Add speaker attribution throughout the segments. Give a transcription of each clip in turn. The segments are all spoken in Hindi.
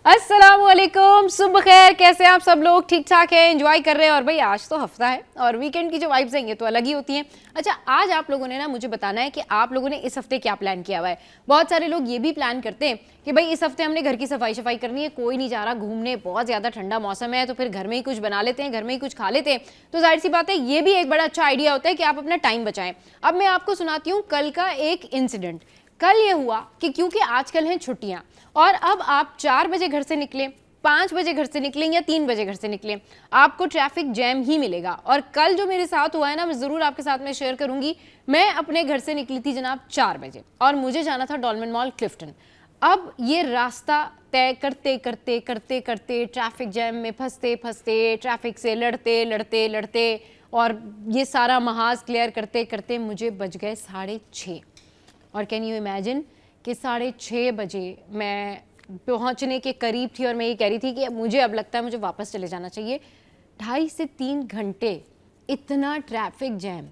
Speaker 1: अस्सलामुअलैकुम, सुबह खैर। कैसे हैं आप सब लोग? ठीक ठाक है, एंजॉय कर रहे हैं। और भाई आज तो हफ्ता है और वीकेंड की जो वाइब्स हैं ये तो अलग ही होती हैं। अच्छा, आज आप लोगों ने ना मुझे बताना है कि आप लोगों ने इस हफ्ते क्या प्लान किया हुआ है। बहुत सारे लोग ये भी प्लान करते हैं कि भाई इस हफ्ते हमने घर की सफाई करनी है, कोई नहीं जा रहा घूमने, बहुत ज़्यादा ठंडा मौसम है तो फिर घर में ही कुछ बना लेते हैं, घर में ही कुछ खा लेते हैं। तो जाहिर सी बात है ये भी एक बड़ा अच्छा आइडिया होता है कि आप अपना टाइम बचाएं। अब मैं आपको सुनाती हूँ कल का एक इंसिडेंट। कल ये हुआ कि क्योंकि आजकल हैं छुट्टियां और अब आप 4 बजे घर से निकले, 5 बजे घर से निकलें या 3 बजे घर से निकलें, आपको ट्रैफिक जैम ही मिलेगा। और कल जो मेरे साथ हुआ है ना, मैं ज़रूर आपके साथ में शेयर करूंगी। मैं अपने घर से निकली थी जनाब 4 बजे और मुझे जाना था डॉल्मेन मॉल क्लिफ्टन। अब ये रास्ता तय करते करते करते करते ट्रैफिक जैम में फंसते फंसते, ट्रैफिक से लड़ते लड़ते लड़ते और ये सारा महाज क्लियर करते करते मुझे बज गए 6:30। और कैन यू इमेजिन कि 6:30 बजे मैं पहुंचने के करीब थी और मैं ये कह रही थी कि मुझे अब लगता है मुझे वापस चले जाना चाहिए। 2.5 से 3 घंटे इतना ट्रैफिक जैम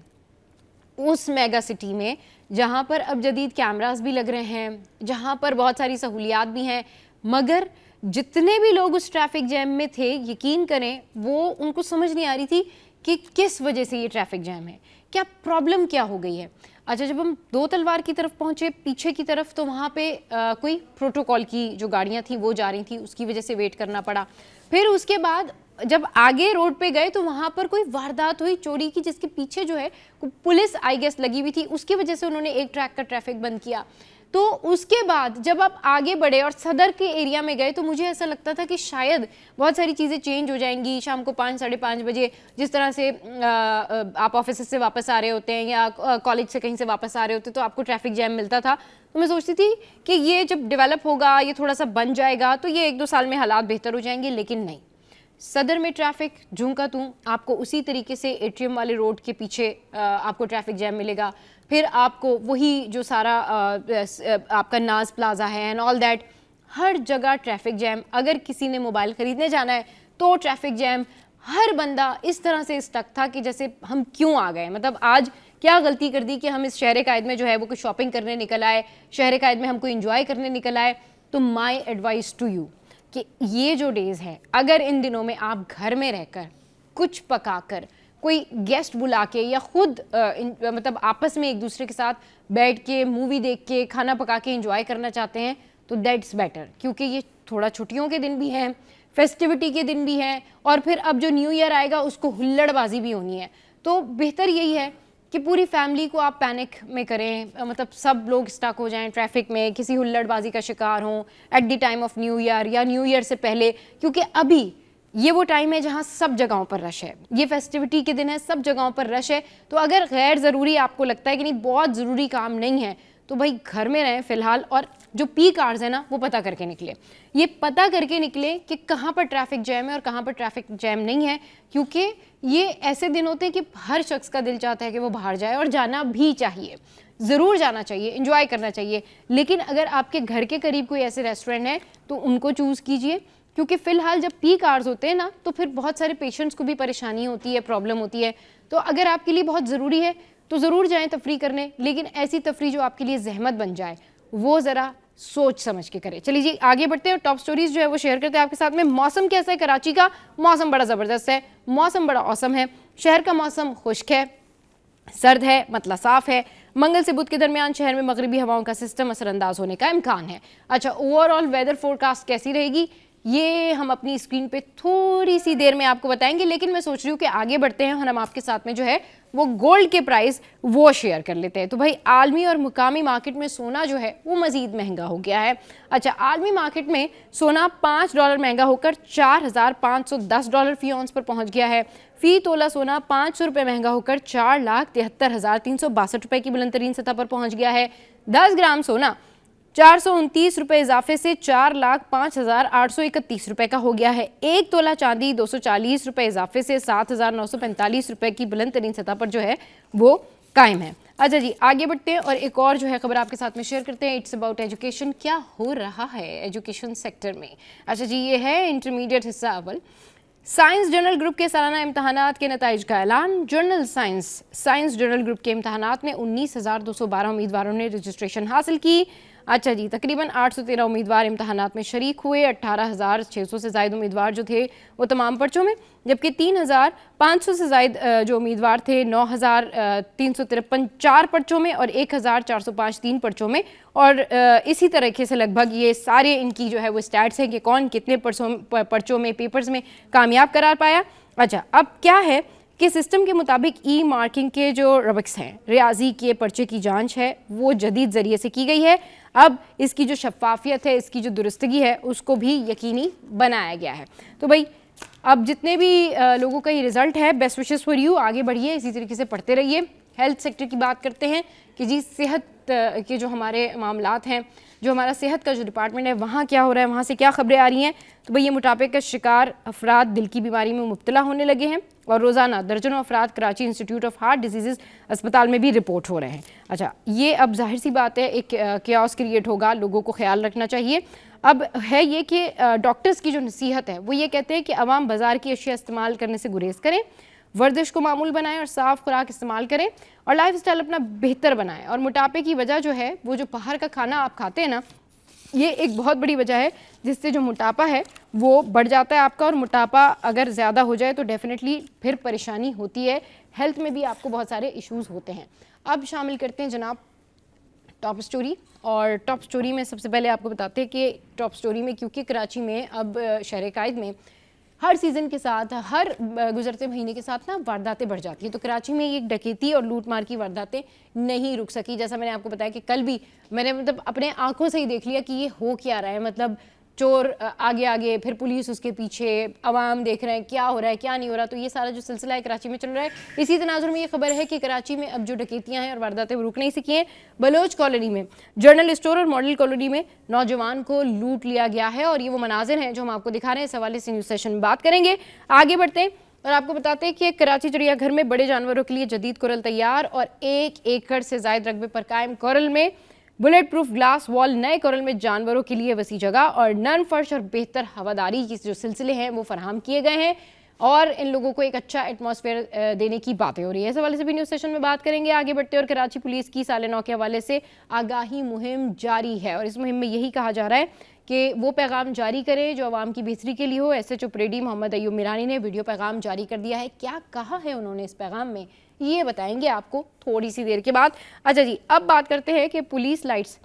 Speaker 1: उस मेगा सिटी में, जहाँ पर अब जदीद कैमरास भी लग रहे हैं, जहाँ पर बहुत सारी सहूलियात भी हैं, मगर जितने भी लोग उस ट्रैफिक जैम में थे, यकीन करें वो उनको समझ नहीं आ रही थी कि किस वजह से ये ट्रैफिक जैम है, क्या प्रॉब्लम क्या हो गई है। अच्छा, जब हम 2 तलवार की तरफ पहुंचे पीछे की तरफ, तो वहाँ पे कोई प्रोटोकॉल की जो गाड़ियाँ थी वो जा रही थी, उसकी वजह से वेट करना पड़ा। फिर उसके बाद जब आगे रोड पे गए तो वहाँ पर कोई वारदात हुई चोरी की, जिसके पीछे जो है पुलिस आई गेस लगी हुई थी, उसकी वजह से उन्होंने एक ट्रैक का ट्रैफिक बंद किया। तो उसके बाद जब आप आगे बढ़े और सदर के एरिया में गए तो मुझे ऐसा लगता था कि शायद बहुत सारी चीज़ें चेंज हो जाएंगी। शाम को 5 साढ़े 5 बजे जिस तरह से आप ऑफिस से वापस आ रहे होते हैं या कॉलेज से कहीं से वापस आ रहे होते तो आपको ट्रैफिक जैम मिलता था। तो मैं सोचती थी कि ये जब डेवलप होगा, ये थोड़ा सा बन जाएगा तो ये 1-2 साल में हालात बेहतर हो जाएंगे, लेकिन नहीं। सदर में ट्रैफिक जूं का तूं, आपको उसी तरीके से एटीएम वाले रोड के पीछे आपको ट्रैफिक जैम मिलेगा। फिर आपको वही जो सारा आपका नाज प्लाजा है एंड ऑल दैट, हर जगह ट्रैफिक जैम। अगर किसी ने मोबाइल खरीदने जाना है तो ट्रैफिक जैम। हर बंदा इस तरह से स्टक था कि जैसे हम क्यों आ गए, मतलब आज क्या गलती कर दी कि हम इस शहर कायद में जो है वो कुछ शॉपिंग करने निकल आए, शहर कायद में हम कोई इंजॉय करने निकल आए। तो माई एडवाइस टू यू कि ये जो डेज़ है, अगर इन दिनों में आप घर में रहकर कुछ पकाकर, कोई गेस्ट बुला के या खुद मतलब आपस में एक दूसरे के साथ बैठ के मूवी देख के खाना पका के एंजॉय करना चाहते हैं तो दैट्स बेटर, क्योंकि ये थोड़ा छुट्टियों के दिन भी हैं, फेस्टिविटी के दिन भी हैं और फिर अब जो न्यू ईयर आएगा उसको हुल्लड़बाजी भी होनी है। तो बेहतर यही है कि पूरी फैमिली को आप पैनिक में करें, मतलब सब लोग स्टक हो जाएं ट्रैफिक में, किसी हुल्लड़बाजी का शिकार हों at the time of new year या न्यू ईयर से पहले, क्योंकि अभी ये वो टाइम है जहां सब जगहों पर रश है। ये फेस्टिविटी के दिन है, सब जगहों पर रश है। तो अगर गैर ज़रूरी आपको लगता है कि नहीं बहुत ज़रूरी काम नहीं है तो भाई घर में रहें फ़िलहाल, और जो पीक आवर्स है ना वो पता करके निकले। ये पता करके निकले कि कहाँ पर ट्रैफिक जैम है और कहाँ पर ट्रैफिक जैम नहीं है, क्योंकि ये ऐसे दिन होते हैं कि हर शख्स का दिल चाहता है कि वो बाहर जाए, और जाना भी चाहिए, ज़रूर जाना चाहिए, इंजॉय करना चाहिए। लेकिन अगर आपके घर के करीब कोई ऐसे रेस्टोरेंट है तो उनको चूज़ कीजिए, क्योंकि फ़िलहाल जब पीक आवर्स होते हैं ना तो फिर बहुत सारे पेशेंट्स को भी परेशानी होती है, प्रॉब्लम होती है। तो अगर आपके लिए बहुत ज़रूरी है तो ज़रूर जाएं तफरी करने, लेकिन ऐसी तफरी जो आपके लिए जहमत बन जाए वो ज़रा सोच समझ के करें। चलिए जी आगे बढ़ते हैं और टॉप स्टोरीज जो है वो शेयर करते हैं आपके साथ में। मौसम कैसा है कराची का? मौसम बड़ा ज़बरदस्त है, मौसम बड़ा औसम है। शहर का मौसम खुश्क है, सर्द है, मतलब साफ है। मंगल से बुध के दरमियान शहर में मगरिबी हवाओं का सिस्टम असरअंदाज होने का इम्कान है। अच्छा, ओवरऑल वेदर फोरकास्ट कैसी रहेगी ये हम अपनी स्क्रीन पे थोड़ी सी देर में आपको बताएंगे, लेकिन मैं सोच रही हूँ कि आगे बढ़ते हैं और हम आपके साथ में जो है वो गोल्ड के प्राइस वो शेयर कर लेते हैं। तो भाई आलमी और मुकामी मार्केट में सोना जो है वो मज़ीद महंगा हो गया है। अच्छा, आलमी मार्केट में सोना $5 महंगा होकर $4,510 फी औंस पर पहुँच गया है। फ़ी तोला सोना ₹500 महंगा होकर $4,73,362 की बुलंद तरीन सतह पर पहुँच गया है। 10 ग्राम सोना ₹429 इजाफे से ₹4,05,831 का हो गया है। 1 तोला चांदी ₹240 इजाफे से ₹7,945 की बुलंद तरीन सतह पर जो है वो कायम है। अच्छा जी आगे बढ़ते हैं और एक और जो है खबर आपके साथ में शेयर करते हैं। It's about education. क्या हो रहा है एजुकेशन सेक्टर में? अच्छा जी, ये है इंटरमीडिएट हिस्सा अव्वल। साइंस जर्नल ग्रुप के सालाना इम्तहानात के नताइज का ऐलान। जर्नल साइंस जर्नल ग्रुप के इम्तहानात में 19,212 उम्मीदवारों ने रजिस्ट्रेशन हासिल की। अच्छा जी, तकरीबन 813 उम्मीदवार इम्तहानात में शरीक हुए। 18,600 से ज़ायद उम्मीदवार जो थे वो तमाम पर्चों में, जबकि 3,500 से ज़ायद जो उम्मीदवार थे 9,353 4 पर्चों में और 1,405 3 पर्चों में। और इसी तरीके से लगभग ये सारे इनकी जो है वो स्टैट्स हैं कि कौन कितने पर्चों में पेपर्स में कामयाब करार पाया। अच्छा, अब क्या है कि सिस्टम के मुताबिक ई मार्किंग के जो रबक्स हैं, रियाजी के पर्चे की जांच है वो जदीद ज़रिए से की गई है। अब इसकी जो शफाफियत है, इसकी जो दुरुस्तगी है, उसको भी यकीनी बनाया गया है। तो भाई अब जितने भी लोगों का ये रिज़ल्ट है, बेस्ट विशेस फॉर यू, आगे बढ़िए, इसी तरीके से पढ़ते रहिए। हेल्थ सेक्टर की बात करते हैं कि जी सेहत के जो हमारे मामलात हैं, जो हमारा सेहत का जो डिपार्टमेंट है, वहाँ क्या हो रहा है, वहाँ से क्या खबरें आ रही हैं। तो भाई ये मोटापे का शिकार अफराद दिल की बीमारी में मुब्तला होने लगे हैं और रोज़ाना दर्जनों अफराद Karachi institute of heart disease अस्पताल में भी रिपोर्ट हो रहे हैं। अच्छा, ये अब जाहिर सी बात है एक क्यास क्रिएट होगा, लोगों को ख्याल रखना चाहिए। अब है ये कि डॉक्टर्स की जो नसीहत है वो ये कहते हैं कि अवाम बाज़ार की अशिया इस्तेमाल करने से गुरेज करें, वर्जिश को मामूल बनाएं और साफ़ खुराक इस्तेमाल करें और लाइफ स्टाइल अपना बेहतर बनाएं। और मोटापे की वजह जो है वो जो बाहर का खाना आप खाते हैं ना, ये एक बहुत बड़ी वजह है जिससे जो मोटापा है वो बढ़ जाता है आपका। और मोटापा अगर ज़्यादा हो जाए तो डेफिनेटली फिर परेशानी होती है, हेल्थ में भी आपको बहुत सारे इश्यूज़ होते हैं। अब शामिल करते हैं जनाब टॉप स्टोरी। और टॉप स्टोरी में सबसे पहले आपको बताते हैं कि टॉप स्टोरी में क्योंकि कराची में अब शहर कायद में हर सीज़न के साथ, हर गुजरते महीने के साथ ना वारदातें बढ़ जाती हैं। तो कराची में ये डकैती और लूटमार की वारदातें नहीं रुक सकी। जैसा मैंने आपको बताया कि कल भी मैंने मतलब अपने आंखों से ही देख लिया कि ये हो क्या रहा है। मतलब चोर आगे आगे, फिर पुलिस उसके पीछे, अवाम देख रहे हैं क्या हो रहा है क्या नहीं हो रहा। तो ये सारा जो सिलसिला है कराची में चल रहा है। इसी तनाजुर में ये खबर है कि कराची में अब जो डकैतियां हैं और वारदातें रुक नहीं सकी हैं। बलोच कॉलोनी में, जर्नल स्टोर और मॉडल कॉलोनी में नौजवान को लूट लिया गया है और ये वो मनाजिर हैं जो हम आपको दिखा रहे हैं। इस हवाले से न्यूज़ सेशन में बात करेंगे। आगे बढ़ते हैं और आपको बताते हैं कि कराची चिड़ियाघर में बड़े जानवरों के लिए जदीद कोरल तैयार और 1 एकड़ से ज़ायद रकबे पर कायम कोरल में बुलेट प्रूफ ग्लास वॉल, नए कोरल में जानवरों के लिए वसी जगह और नर्म फर्श और बेहतर हवादारी के जो सिलसिले हैं वो फराहम किए गए हैं और इन लोगों को एक अच्छा एटमॉस्फेयर देने की बातें हो रही है। इस हवाले से भी न्यूज़ सेशन में बात करेंगे। आगे बढ़ते और कराची पुलिस की साल 9 के हवाले से आगाही मुहिम जारी है और इस मुहिम में यही कहा जा रहा है कि वो पैगाम जारी करें जो आवाम की बेहतरी के लिए हो। SHO परेडी मोहम्मद अयूब मिरानी ने वीडियो पैगाम जारी कर दिया है। क्या कहा है उन्होंने इस पैगाम में, ये बताएंगे आपको थोड़ी सी देर के बाद। अच्छा जी, अब बात करते हैं कि पुलिस लाइट्स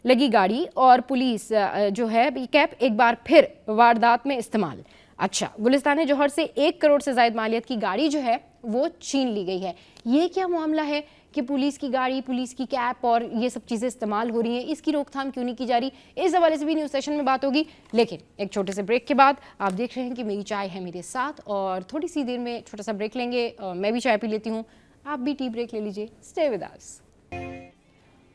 Speaker 1: लगी गाड़ी और पुलिस जो है कैप एक बार फिर वारदात में इस्तेमाल। अच्छा, गुलिस्तान जौहर से 1 करोड़ से ज़ायद मालियत की गाड़ी जो है वो छीन ली गई है। ये क्या मामला है कि पुलिस की गाड़ी, पुलिस की कैप और ये सब चीज़ें इस्तेमाल हो रही हैं, इसकी रोकथाम क्यों नहीं की जा रही? इस हवाले से भी न्यूज़ सेशन में बात होगी। लेकिन एक छोटे से ब्रेक के बाद आप देख रहे हैं कि मेरी चाय है मेरे साथ और थोड़ी सी देर में छोटा सा ब्रेक लेंगे। मैं भी चाय पी लेती हूँ, आप भी टी ब्रेक ले लीजिए। Stay with us.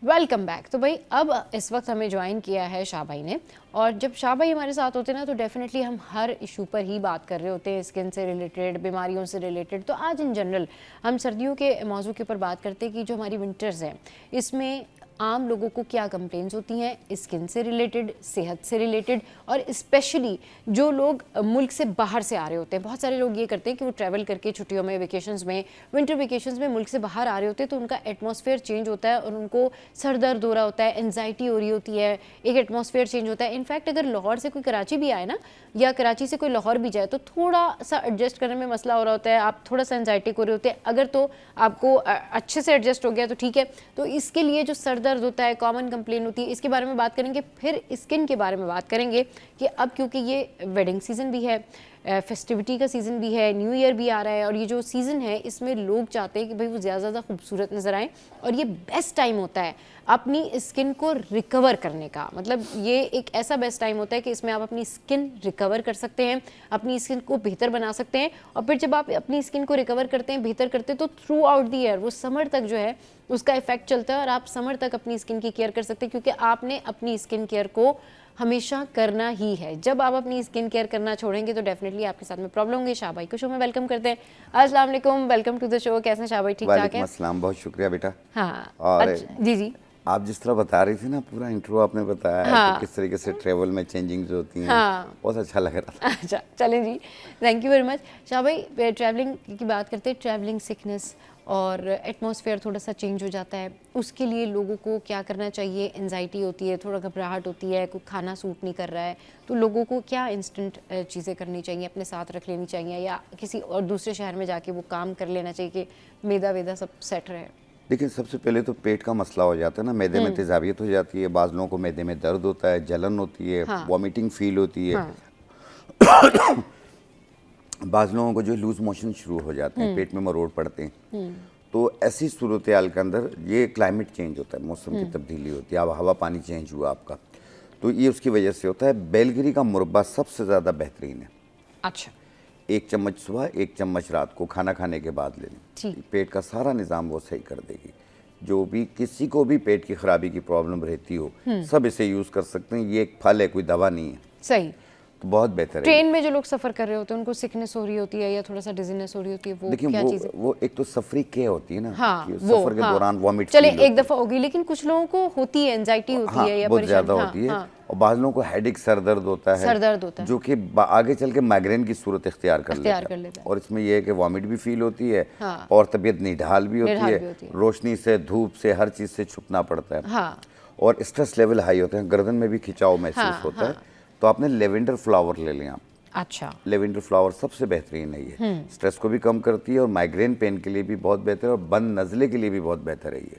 Speaker 1: Welcome back. तो भाई अब इस वक्त हमें ज्वाइन किया है शाह भाई ने और जब शाह भाई हमारे साथ होते हैं ना तो डेफिनेटली हम हर इशू पर ही बात कर रहे होते हैं, स्किन से रिलेटेड, बीमारियों से रिलेटेड। तो आज इन जनरल हम सर्दियों के मौजू के ऊपर बात करते हैं कि जो हमारी विंटर्स हैं इसमें आम लोगों को क्या कंप्लेंट्स होती हैं स्किन से रिलेटेड, सेहत से रिलेटेड और स्पेशली जो लोग मुल्क से बाहर से आ रहे होते हैं। बहुत सारे लोग ये करते हैं कि वो ट्रैवल करके छुट्टियों में, वेकेशंस में, विंटर वेकेशंस में मुल्क से बाहर आ रहे होते हैं तो उनका एटमॉस्फेयर चेंज होता है और उनको सर दर्द हो रहा होता है, एनजाइटी हो रही होती है, एक एटमॉस्फेयर चेंज होता है। इनफैक्ट अगर लाहौर से कोई कराची भी आए ना या कराची से कोई लाहौर भी जाए तो थोड़ा सा एडजस्ट करने में मसला हो रहा होता है, आप थोड़ा सा एनजाइटी हो रहे होते हैं। अगर तो आपको अच्छे से एडजस्ट हो गया तो ठीक है। तो इसके लिए जो सर दर्द होता है, कॉमन कंप्लेन होती है, इसके बारे में बात करेंगे। फिर स्किन के बारे में बात करेंगे कि अब क्योंकि ये वेडिंग सीज़न भी है, फेस्टिविटी का सीज़न भी है, न्यू ईयर भी आ रहा है और ये जो सीज़न है इसमें लोग चाहते हैं कि भाई वो ज़्यादा खूबसूरत नज़र आएँ और ये बेस्ट टाइम होता है अपनी स्किन को रिकवर करने का। मतलब ये एक ऐसा बेस्ट टाइम होता है कि इसमें आप अपनी स्किन रिकवर कर सकते हैं, अपनी स्किन को बेहतर बना सकते हैं। और फिर जब आप अपनी स्किन को रिकवर करते हैं, बेहतर करते हैं तो थ्रू आउट द ईयर वो समर तक जो है उसका इफेक्ट चलता है और आप समर तक अपनी स्किन की केयर कर सकते हैं क्योंकि आपने अपनी स्किन केयर को हमेशा करना ही है। जब आप अपनी स्किन केयर करना छोड़ेंगे तो डेफिनेटली आपके साथ में प्रॉब्लम होंगी। शाह भाई को शो में वेलकम करते हैं। अस्सलाम वालेकुम, वेलकम टू द शो। कैसे हैं शाह भाई, ठीक ठाक हैं?
Speaker 2: वालेकुम अस्सलाम, बहुत शुक्रिया बेटा।
Speaker 1: हाँ,
Speaker 2: और
Speaker 1: अच्छा, जी जी,
Speaker 2: आप जिस तरह बता रही थी ना, पूरा इंट्रो आपने बताया
Speaker 1: हाँ,
Speaker 2: कि किस तरीके से ट्रेवल में चेंजिंग्स होती हैं,
Speaker 1: हाँ,
Speaker 2: बहुत अच्छा लग रहा था।
Speaker 1: अच्छा चलें जी, thank you very much. Shah भाई, ट्रैवलिंग की बात करते हैं, ट्रैवलिंग सिकनेस और एटमॉस्फेयर थोड़ा सा चेंज हो जाता है, उसके लिए लोगों को क्या करना चाहिए? एंजाइटी होती है, थोड़ा घबराहट होती है, कोई खाना सूट नहीं कर रहा है, तो लोगों को क्या इंस्टेंट चीज़ें करनी चाहिए, अपने साथ रख लेनी चाहिए या किसी और दूसरे शहर में जाके वो काम कर लेना चाहिए कि मैदा वैदा सब सेट रहे?
Speaker 2: देखिए, सबसे पहले तो पेट का मसला हो जाता है ना, मैदे में तेजाबियत हो जाती है, बाज़ लोगों को मैदे में दर्द होता है, जलन होती है,
Speaker 1: हाँ।
Speaker 2: वॉमिटिंग फील होती है,
Speaker 1: हाँ।
Speaker 2: बाज़ लोगों को जो लूज मोशन शुरू हो जाते हैं, पेट में मरोड़ पड़ते हैं। तो ऐसी सूरत हाल के अंदर ये क्लाइमेट चेंज होता है, मौसम की तब्दीली होती है, अब हवा पानी चेंज हुआ आपका, तो ये उसकी वजह से होता है। बेलगिरी का मुरब्बा सबसे ज़्यादा बेहतरीन है।
Speaker 1: अच्छा,
Speaker 2: 1 चम्मच सुबह, 1 चम्मच रात को खाना खाने के बाद लेनी,
Speaker 1: ठीक।
Speaker 2: पेट का सारा निज़ाम वो सही कर देगी। जो भी किसी को भी पेट की खराबी की प्रॉब्लम रहती हो, सब इसे यूज़ कर सकते हैं। ये एक फल है, कोई दवा नहीं है,
Speaker 1: सही।
Speaker 2: तो बहुत बेहतर है।
Speaker 1: ट्रेन में जो लोग सफ़र कर रहे होते हैं उनको सिकनेस हो रही होती है या थोड़ा सा डिजीनेस हो रही होती है, वो
Speaker 2: देखिए,
Speaker 1: क्या चीज़ है?
Speaker 2: वो एक तो सफरी के होती है ना,
Speaker 1: हाँ,
Speaker 2: कि
Speaker 1: वो
Speaker 2: सफर के
Speaker 1: हाँ।
Speaker 2: दौरान वॉमिट
Speaker 1: चले एक दफ़ा होगी, लेकिन कुछ लोगों को होती है, एंजाइटी होती
Speaker 2: हाँ,
Speaker 1: है या
Speaker 2: बहुत ज़्यादा
Speaker 1: परेशानी,
Speaker 2: होती है।
Speaker 1: हाँ,
Speaker 2: और बाज़ लोगों को हेडेक, सर दर्द होता है,
Speaker 1: सर दर्द होता है,
Speaker 2: जो कि आगे चल के माइग्रेन की सूरत इख्तियार कर लेता है। और इसमें यह है कि वॉमिट भी फील होती है,
Speaker 1: हाँ।
Speaker 2: और तबीयत निढाल भी होती
Speaker 1: निढाल भी
Speaker 2: है,
Speaker 1: होती है।
Speaker 2: रोशनी से, धूप से, हर चीज़ से छुपना पड़ता है,
Speaker 1: हाँ,
Speaker 2: और स्ट्रेस लेवल हाई होते हैं, गर्दन में भी खिंचाव महसूस
Speaker 1: हाँ,
Speaker 2: होता है।
Speaker 1: हाँ।
Speaker 2: तो आपने लेवेंडर फ्लावर ले लें आप।
Speaker 1: अच्छा,
Speaker 2: लेवेंडर फ्लावर सबसे बेहतरीन है, ये स्ट्रेस को भी कम करती है और माइग्रेन पेन के लिए भी बहुत बेहतर है, और बंद नज़ले के लिए भी बहुत बेहतर है ये।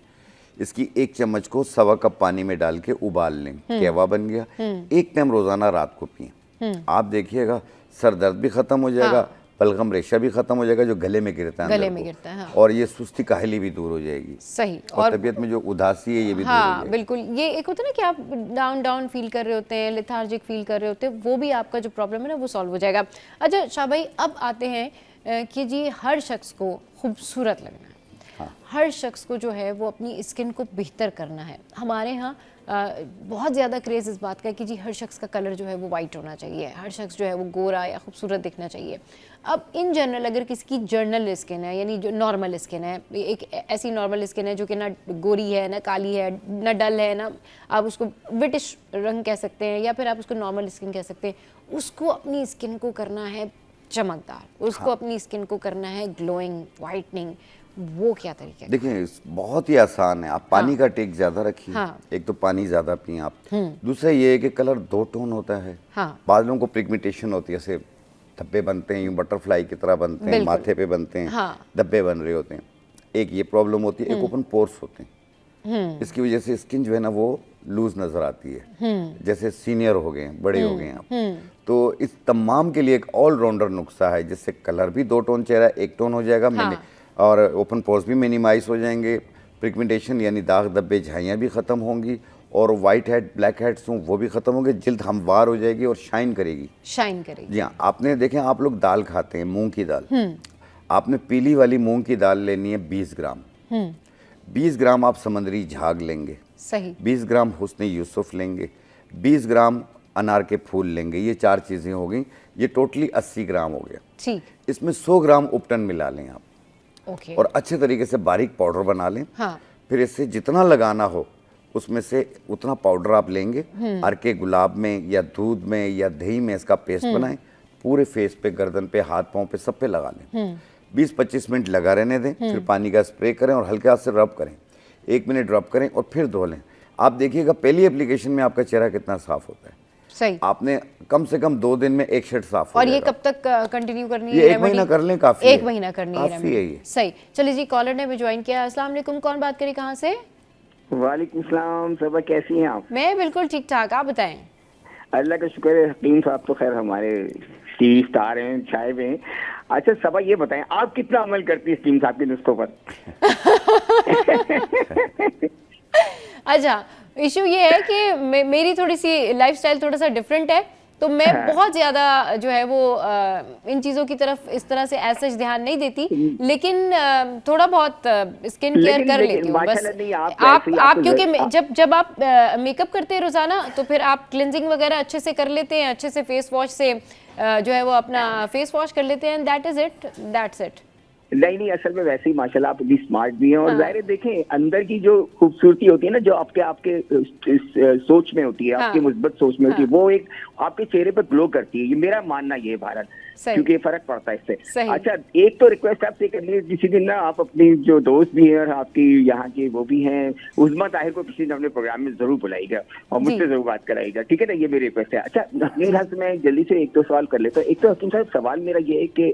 Speaker 2: इसकी 1 चम्मच को 1.25 कप पानी में डाल के उबाल लें, कहवा बन गया। 1 टाइम रोज़ाना रात को पिएं, आप देखिएगा सर दर्द भी ख़त्म हो जाएगा,
Speaker 1: हाँ।
Speaker 2: बलगम रेशा भी ख़त्म हो जाएगा जो गले में गिरता है,
Speaker 1: गले
Speaker 2: अंदर
Speaker 1: में
Speaker 2: को।
Speaker 1: गिरता है, हाँ।
Speaker 2: और ये सुस्ती काहली भी दूर हो जाएगी,
Speaker 1: सही।
Speaker 2: और तबीयत में जो उदासी है ये भी दूर हो
Speaker 1: हाँ,
Speaker 2: जाएगी।
Speaker 1: बिल्कुल। ये एक होता है ना कि आप डाउन डाउन फील कर रहे होते हैं, लेथार्जिक फील कर रहे होते हैं, वो भी आपका जो प्रॉब्लम है ना वो सॉल्व हो जाएगा। अच्छा शाह भाई, अब आते हैं कि जी हर शख्स को खूबसूरत लगना है, हर शख्स को जो है वो अपनी स्किन को बेहतर करना है। हमारे यहाँ बहुत ज़्यादा क्रेज़ इस बात का है कि जी हर शख्स का कलर जो है वो वाइट होना चाहिए, हर शख्स जो है वो गोरा या खूबसूरत दिखना चाहिए। अब इन जनरल अगर किसी की जर्नल स्किन है, यानी जो नॉर्मल स्किन है, एक ऐसी नॉर्मल स्किन है जो कि ना गोरी है, ना काली है, ना डल है, ना आप उसको ब्रिटिश रंग कह सकते हैं, या फिर आप उसको नॉर्मल स्किन कह सकते हैं, उसको अपनी स्किन को करना है चमकदार, उसको अपनी स्किन को करना है ग्लोइंग, वाइटनिंग, वो क्या तरीका है?
Speaker 2: देखिए, बहुत ही आसान है। आप पानी का टेक ज़्यादा रखिए,
Speaker 1: हाँ।
Speaker 2: एक तो पानी ज़्यादा पिए आप। दूसरा ये है कि कलर 2 टोन होता है।
Speaker 1: हाँ।
Speaker 2: बादलों को पिगमेंटेशन होती है, जैसे धब्बे बनते हैं, यूं बटरफ्लाई की तरह बनते हैं,
Speaker 1: बिल्कुल।
Speaker 2: माथे पे बनते हैं,
Speaker 1: हाँ।
Speaker 2: धब्बे बन रहे होते हैं। एक ये प्रॉब्लम होती है, एक ओपन पोर्स होते हैं। इसकी वजह से स्किन जो है ना वो लूज नजर आती है, जैसे सीनियर हो गए, बड़े हो गए आप। तो इस तमाम के लिए एक ऑलराउंडर नुस्खा है, जिससे कलर भी 2 टोन चेहरा 1 टोन हो जाएगा,
Speaker 1: हाँ।
Speaker 2: और ओपन पोर्स भी मिनिमाइज हो जाएंगे, पिगमेंटेशन यानी दाग धब्बे झाइयाँ भी ख़त्म होंगी, और वाइट हेड ब्लैक हेड्स हों वो भी ख़त्म होंगे, जल्द हमवार हो जाएगी और शाइन करेगी।
Speaker 1: शाइन करेगी।
Speaker 2: जी हाँ, आपने देखें, आप लोग दाल खाते हैं, मूंग की दाल, आपने पीली वाली मूंग की दाल लेनी है 20 ग्राम। 20 ग्राम आप समंदरी झाग लेंगे,
Speaker 1: सही।
Speaker 2: 20 ग्राम हुस्न यूसुफ लेंगे, 20 ग्राम अनार के फूल लेंगे। ये 4 चीज़ें हो गई, ये टोटली 80 ग्राम हो गया।
Speaker 1: ठीक।
Speaker 2: इसमें 100 ग्राम उपटन मिला लें आप,
Speaker 1: ओके।
Speaker 2: और अच्छे तरीके से बारीक पाउडर बना लें।
Speaker 1: हाँ।
Speaker 2: फिर इससे जितना लगाना हो उसमें से उतना पाउडर आप लेंगे, अर्के गुलाब में या दूध में या दही में इसका पेस्ट बनाएं, पूरे फेस पे, गर्दन पे, हाथ पाँव पे, सब पे लगा लें। 20-25 मिनट लगा रहने दें, फिर पानी का स्प्रे करें और हल्के हाथ से रब करें, 1 मिनट रब करें और फिर धो लें। आप देखिएगा पहली एप्लीकेशन में आपका चेहरा कितना साफ होता है।
Speaker 1: सही।
Speaker 2: आपने कम से कम 2 दिन में 1 शेड साफ हो
Speaker 1: और ये
Speaker 2: जाएगा।
Speaker 1: कब तक कंटिन्यू करनी है?
Speaker 2: ये 1 महीना कर लें, काफी है।
Speaker 1: 1 महीना करनी है
Speaker 2: काफी है ये।
Speaker 1: सही। चलिए जी, कॉलर ने भी ज्वाइन किया। अस्सलाम वालेकुम, कौन बात करें, कहाँ से?
Speaker 3: वालेकुम सलाम। सबा कैसी हैं आप?
Speaker 1: मैं बिल्कुल ठीक ठाक, आप बताएं।
Speaker 3: अल्लाह का शुक्र है, हकीम साहब तो खैर हमारे टीवी स्टार हैं, छाए हुए हैं। अच्छा सबा ये बताएं, आप कितना अमल करती है हकीम साहब के नुस्खों पर?
Speaker 1: अच्छा, इशू ये है कि मेरी थोड़ी सी लाइफस्टाइल थोड़ा सा डिफरेंट है, तो मैं बहुत ज़्यादा जो है वो इन चीज़ों की तरफ इस तरह से ऐसा ध्यान नहीं देती, लेकिन थोड़ा बहुत स्किन केयर कर लेती हूँ बस। आप क्योंकि जब आप मेकअप करते हैं रोज़ाना, तो फिर आप क्लिनजिंग वगैरह अच्छे से कर लेते हैं, अच्छे से फेस वॉश से जो है वो अपना फेस वॉश कर लेते हैं, that is it, that's it.
Speaker 3: नहीं नहीं, असल में वैसे ही माशाल्लाह आप इतनी स्मार्ट भी हैं, और जाहिर है देखें अंदर की जो खूबसूरती होती है ना, जो आपके आपके इस सोच में होती है, आपकी मुस्बत सोच में होती है, वो एक आपके चेहरे पर ग्लो करती है। ये मेरा मानना ये है भारत, क्योंकि फर्क पड़ता है इससे। अच्छा, एक तो रिक्वेस्ट आपसे करनी है, किसी दिन ना आप अपनी जो दोस्त भी हैं और आपकी यहाँ के वो भी हैं, उज़मा ताहिर को किसी दिन अपने प्रोग्राम में जरूर बुलाइएगा और मुझसे जरूर बात कराइएगा, ठीक है ना? ये मेरी रिक्वेस्ट है। अच्छा, हकीम साहब से मैं जल्दी से एक दो सवाल कर लेता हूँ। एक तो हकीम साहब सवाल मेरा ये है कि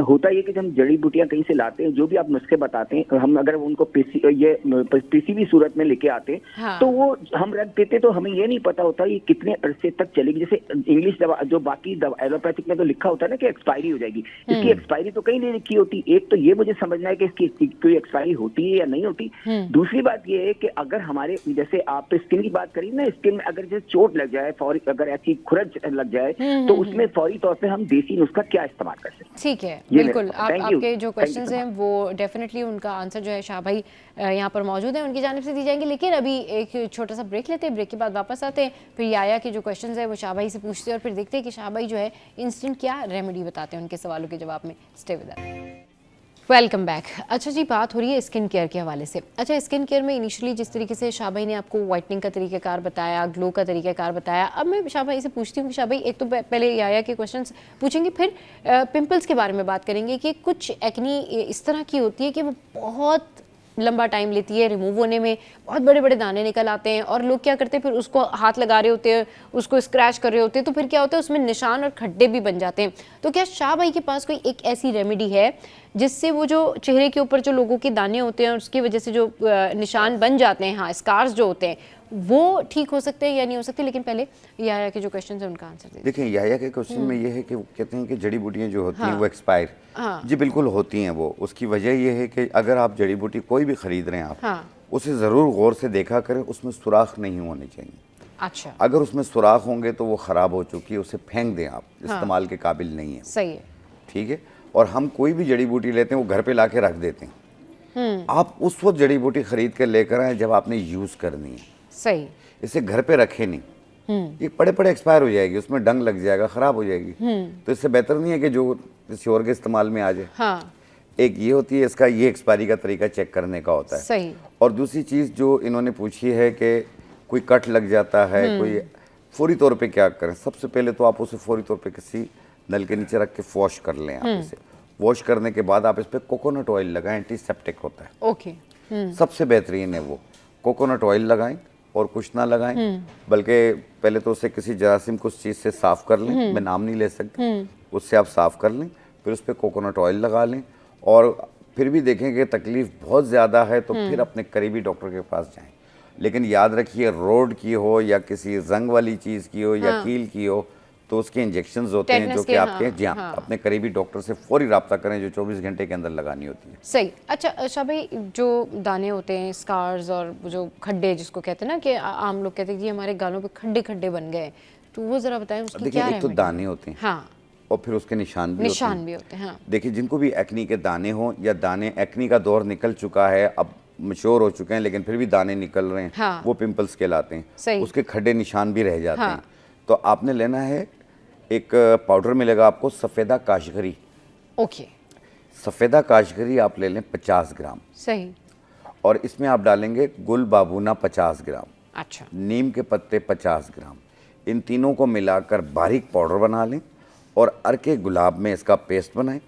Speaker 3: होता ये कि जब हम जड़ी बूटियां कहीं से लाते हैं, जो भी आप नुस्खे बताते हैं, हम अगर उनको किसी भी सूरत में लेके आते हैं,
Speaker 1: हाँ।
Speaker 3: तो वो हम रख देते, तो हमें ये नहीं पता होता ये कितने अरसे तक चलेगी। जैसे इंग्लिश दवा, जो बाकी दवा एलोपैथिक में तो लिखा होता है ना कि एक्सपायरी हो जाएगी, इसकी एक्सपायरी तो कहीं नहीं लिखी होती। एक तो ये मुझे समझना है कि इसकी कोई एक्सपायरी होती है या नहीं होती। दूसरी बात ये है कि अगर हमारे, जैसे आप स्किन की बात करी ना, स्किन में अगर जैसे चोट लग जाए, फौरी अगर ऐसी खुरच लग जाए, तो उसमें फौरी तौर पर हम देसी नुस्खा क्या इस्तेमाल कर सकते हैं?
Speaker 1: ठीक है, बिल्कुल। आपके जो क्वेश्चंस हैं वो डेफिनेटली उनका आंसर जो है शाह भाई यहाँ पर मौजूद है, उनकी जानिब से दी जाएंगे। लेकिन अभी एक छोटा सा ब्रेक लेते हैं, ब्रेक के बाद वापस आते हैं, फिर याया के जो क्वेश्चंस है वो शाह भाई से पूछते हैं और फिर देखते हैं कि शाह भाई जो है इंस्टेंट क्या रेमेडी बताते हैं उनके सवालों के जवाब में। Stay with us. Welcome back. अच्छा जी, बात हो रही है स्किन केयर के हवाले से। अच्छा, स्किन केयर में इनिशियली जिस तरीके से शाह भाई ने आपको वाइटनिंग का तरीक़ाकार बताया, ग्लो का तरीक़ाकार बताया, अब मैं शाह भाई से पूछती हूँ कि शाह भाई एक तो पहले याया के क्वेश्चंस पूछेंगे, फिर पिंपल्स के बारे में बात करेंगे कि कुछ एक्नी इस तरह की होती है कि वो बहुत लंबा टाइम लेती है रिमूव होने में, बहुत बड़े बड़े दाने निकल आते हैं और लोग क्या करते हैं फिर उसको हाथ लगा रहे होते हैं, उसको स्क्रैच कर रहे होते हैं, तो फिर क्या होता है उसमें निशान और खड्डे भी बन जाते हैं। तो क्या शाह भाई के पास कोई एक ऐसी रेमेडी है जिससे वो जो चेहरे के ऊपर जो लोगों के दाने होते हैं और उसकी वजह से जो निशान बन जाते हैं, हाँ स्कार्स जो होते हैं, वो ठीक हो सकते हैं या नहीं हो सकते? लेकिन पहले याया के जो क्वेश्चन है उनका आंसर दीजिए।
Speaker 2: देखिए, याया के क्वेश्चन में ये है कि वो कहते हैं कि जड़ी बूटियां जो होती हैं वो एक्सपायर, जी बिल्कुल होती हैं वो। उसकी वजह ये है कि अगर आप जड़ी बूटी कोई भी खरीद रहे हैं आप, उसे ज़रूर गौर से देखा करें, उसमें सुराख नहीं होने चाहिए।
Speaker 1: अच्छा,
Speaker 2: अगर उसमें सुराख होंगे तो वो ख़राब हो चुकी है, उसे फेंक दें आप, इस्तेमाल के काबिल नहीं है।
Speaker 1: सही है,
Speaker 2: ठीक है। और हम कोई भी जड़ी बूटी लेते हैं वो घर पे ला के रख देते हैं। आप उस वक्त जड़ी बूटी खरीद कर लेकर आए जब आपने यूज़ करनी है।
Speaker 1: सही।
Speaker 2: इसे घर पे रखे नहीं, ये पड़े पड़े एक्सपायर हो जाएगी, उसमें डंग लग जाएगा, ख़राब हो जाएगी। तो इससे बेहतर नहीं है कि जो किसी और के इस्तेमाल में आ जाए।
Speaker 1: हाँ।
Speaker 2: एक ये होती है, इसका ये एक्सपायरी का तरीका चेक करने का होता है।
Speaker 1: सही।
Speaker 2: और दूसरी चीज़ जो इन्होंने पूछी है कि कोई कट लग जाता है, कोई फौरी तौर पे क्या करें? सबसे पहले तो आप उसे फौरी तौर पे किसी नल के नीचे रख के वॉश कर लें। आप इसे वॉश करने के बाद आप इस पर कोकोनट ऑयल लगाएं, एंटीसेप्टिक होता है।
Speaker 1: ओके।
Speaker 2: सबसे बेहतरीन है वो। कोकोनट ऑयल लगाएं और कुछ ना लगाएं, बल्कि पहले तो उसे किसी जरासीम को उस चीज़ से साफ़ कर लें, मैं नाम नहीं ले सकती, उससे आप साफ़ कर लें, फिर उस पर कोकोनट ऑयल लगा लें। और फिर भी देखें कि तकलीफ़ बहुत ज़्यादा है तो फिर अपने करीबी डॉक्टर के पास जाएं। लेकिन याद रखिए, रोड की हो या किसी जंग वाली चीज़ की हो या कील की हो, तो उसके इंजेक्शंस होते हैं जो कि आपके, जी हाँ, अपने करीबी डॉक्टर से फौरी रब्ता करें, जो 24 घंटे के अंदर लगानी होती है।
Speaker 1: सही। अच्छा शाह भाई, जो दाने होते हैं, स्कार्स और जो खड्डे जिसको कहते हैं ना, कि आम लोग कहते हैं कि हमारे गालों पे खड्डे खड्डे बन गए, तो वो ज़रा बताएं उसकी क्या है?
Speaker 2: एक तो दाने होते हैं, हाँ, और फिर उसके निशान भी होते हैं। हाँ। देखिए, जिनको भी एक्नी के दाने हों या दाने, एक्नी का दौर निकल चुका है, अब मैच्योर हो चुके हैं लेकिन फिर भी दाने निकल रहे हैं, हाँ, वो पिंपल्स कहलाते हैं। उसके खड्डे निशान भी रह जाते हैं। तो आपने लेना है, एक पाउडर मिलेगा आपको, सफ़ेदा काशगरी।
Speaker 1: ओके।
Speaker 2: सफ़ेदा काशगरी आप ले लें 50 ग्राम।
Speaker 1: सही। और
Speaker 2: इसमें आप डालेंगे गुल बाबूना 50 ग्राम।
Speaker 1: अच्छा।
Speaker 2: नीम के पत्ते 50 ग्राम। इन तीनों को मिलाकर बारीक पाउडर बना लें और अर्के गुलाब में इसका पेस्ट बनाएं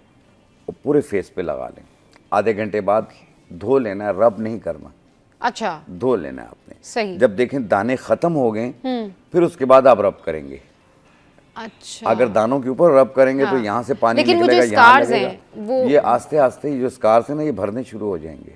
Speaker 2: और पूरे फेस पे लगा लें। आधे घंटे बाद धो लेना है, रब नहीं करना।
Speaker 1: अच्छा।
Speaker 2: धो लेना है आपने।
Speaker 1: सही।
Speaker 2: जब देखें दाने ख़त्म हो गए, फिर उसके बाद आप रब करेंगे।
Speaker 1: अच्छा।
Speaker 2: अगर दानों के ऊपर रब करेंगे तो यहाँ से पानी
Speaker 1: लेकिन
Speaker 2: निकलेगा,
Speaker 1: यहाँ लगेगा।
Speaker 2: ये आस्ते आस्ते जो स्कार्स हैं ना, ये भरने शुरू हो जाएंगे।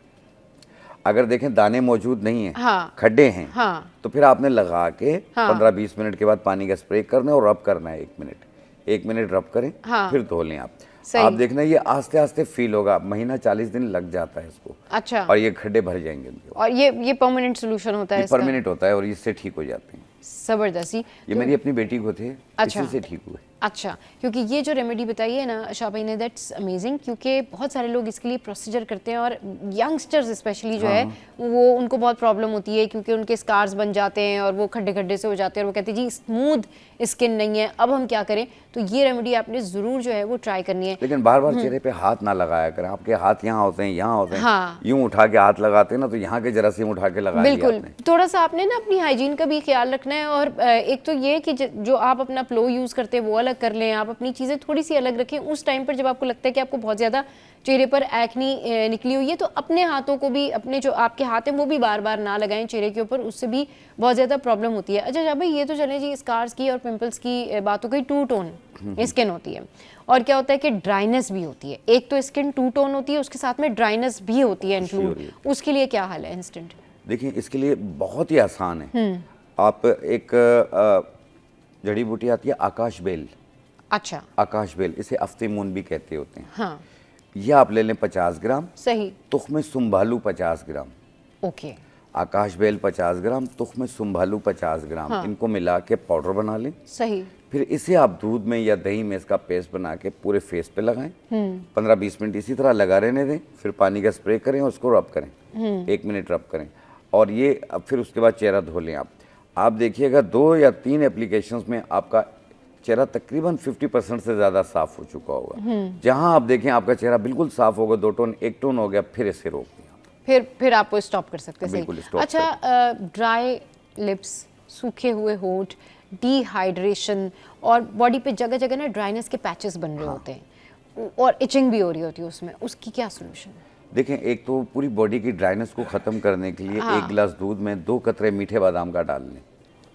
Speaker 2: अगर देखें दाने मौजूद नहीं है, हाँ, खड्डे हैं, हाँ, तो फिर आपने लगा के 15-20 मिनट के बाद पानी का स्प्रे करना है और रब करना है 1 मिनट रब करें, हाँ, फिर धो लें आप देखना ये आस्ते आस्ते फील होगा। महीना 40 दिन लग जाता है इसको। अच्छा। और ये खड्डे भर जाएंगे। और
Speaker 1: ये परमानेंट सोल्यूशन होता है?
Speaker 2: परमानेंट होता है और इससे ठीक हो जाते हैं।
Speaker 1: जबरदस्ती।
Speaker 2: ये मेरी अपनी बेटी को थे, इसी से ठीक हुए।
Speaker 1: अच्छा, क्योंकि ये जो रेमेडी बताई है ना शाह भाई ने, दैट्स अमेजिंग, क्योंकि बहुत सारे लोग इसके लिए प्रोसीजर करते हैं और यंगस्टर्स स्पेशली जो है वो उनको बहुत प्रॉब्लम होती है क्योंकि उनके स्कार्स बन जाते हैं और वो खड्डे खड्डे से हो जाते हैं और वो कहते हैं जी स्मूथ स्किन नहीं है, अब हम क्या करें। तो ये रेमेडी आपने ज़रूर जो है वो ट्राई करनी है।
Speaker 2: लेकिन बार बार चेहरे पे हाथ ना लगाया करें, आपके हाथ यहाँ होते हैं, यहाँ होते हैं,
Speaker 1: हाँ।
Speaker 2: यूं उठा के हाथ लगाते हैं ना, तो यहाँ के जरासीम उठा के लगा लिया
Speaker 1: बिल्कुल,
Speaker 2: आपने।
Speaker 1: थोड़ा सा आपने ना अपनी हाइजीन का भी ख्याल रखना है और एक तो ये कि जो आप अपना प्लो यूज़ करते हैं वो अलग कर लें, आप अपनी चीज़ें थोड़ी सी अलग रखें। उस टाइम पर जब आपको लगता है कि आपको बहुत ज़्यादा चेहरे पर एक्नी निकली हुई है तो अपने हाथों को भी, अपने जो आपके हाथ हैं वो भी बार बार ना लगाएं चेहरे के ऊपर, उससे भी बहुत ज़्यादा प्रॉब्लम होती है। अच्छा शाह भाई, ये तो चले जी स्कार्स की और पिंपल्स की बात हो गई। टू टोन स्किन होती है और क्या होता है कि ड्राइनेस भी होती है। एक तो स्किन टू टोन होती है, उसके साथ में ड्राइनेस भी होती है इंक्लूड, उसके लिए क्या हाल है इंस्टेंट?
Speaker 2: देखिए, इसके लिए बहुत ही आसान है। आप एक जड़ी बूटी आती है आकाश बेल।
Speaker 1: अच्छा,
Speaker 2: आकाश बेल, इसे अफ्तीमून भी कहते होते हैं।
Speaker 1: हाँ
Speaker 2: ये आप ले लें 50 ग्राम,
Speaker 1: सही,
Speaker 2: तुख्म सुम्भालू 50 ग्राम,
Speaker 1: ओके,
Speaker 2: आकाश बेल 50 ग्राम, तुख्म सुम्भालू 50 ग्राम, इनको मिला के पाउडर बना लें।
Speaker 1: सही,
Speaker 2: फिर इसे आप दूध में या दही में इसका पेस्ट बना के पूरे फेस पे लगाएं। 15-20 मिनट इसी तरह लगा रहने दें, फिर पानी का स्प्रे करें और उसको रब करें। 1 मिनट रब करें और ये अब फिर उसके बाद चेहरा धो लें। आप देखिएगा 2 या 3 एप्लीकेशंस में आपका चेहरा तकरीबन 50% से ज़्यादा साफ हो चुका होगा। जहां आप देखें आपका चेहरा बिल्कुल साफ होगा, 2 टोन 1 टोन हो गया, फिर इसे रोक दिया,
Speaker 1: फिर आप वो स्टॉप कर सकते हैं।
Speaker 2: बिल्कुल
Speaker 1: सही।
Speaker 2: स्टॉप
Speaker 1: अच्छा, ड्राई लिप्स, सूखे हुए होंठ, डिहाइड्रेशन और बॉडी पे जगह जगह ना ड्राइनेस के पैचेस बन रहे होते हैं और इचिंग भी हो रही होती है उसमें, उसकी क्या सोल्यूशन है?
Speaker 2: देखें, एक तो पूरी बॉडी की ड्राइनेस को ख़त्म करने के लिए 1 गिलास दूध में 2 कतरे मीठे बादाम का डाल लें।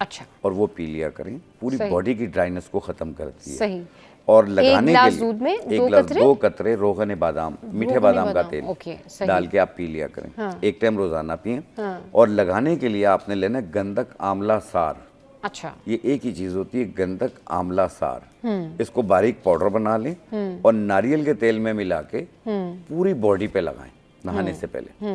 Speaker 1: अच्छा,
Speaker 2: और वो पी लिया करें, पूरी बॉडी की ड्राइनेस को ख़त्म करती है।
Speaker 1: सही।
Speaker 2: और लगाने के लिए
Speaker 1: दूध में
Speaker 2: 2 कतरे रोगन बादाम, मीठे बादाम का तेल
Speaker 1: ओके, सही।
Speaker 2: डाल के आप पी लिया करें।
Speaker 1: हाँ।
Speaker 2: 1 टाइम रोजाना पिएं। और लगाने के लिए आपने लेना गंधक आंवला सार।
Speaker 1: अच्छा,
Speaker 2: ये एक ही चीज होती है, गंधक आंवला सार। इसको बारीक पाउडर बना लें और नारियल के तेल में मिला के पूरी बॉडी पे लगाएं नहाने से पहले।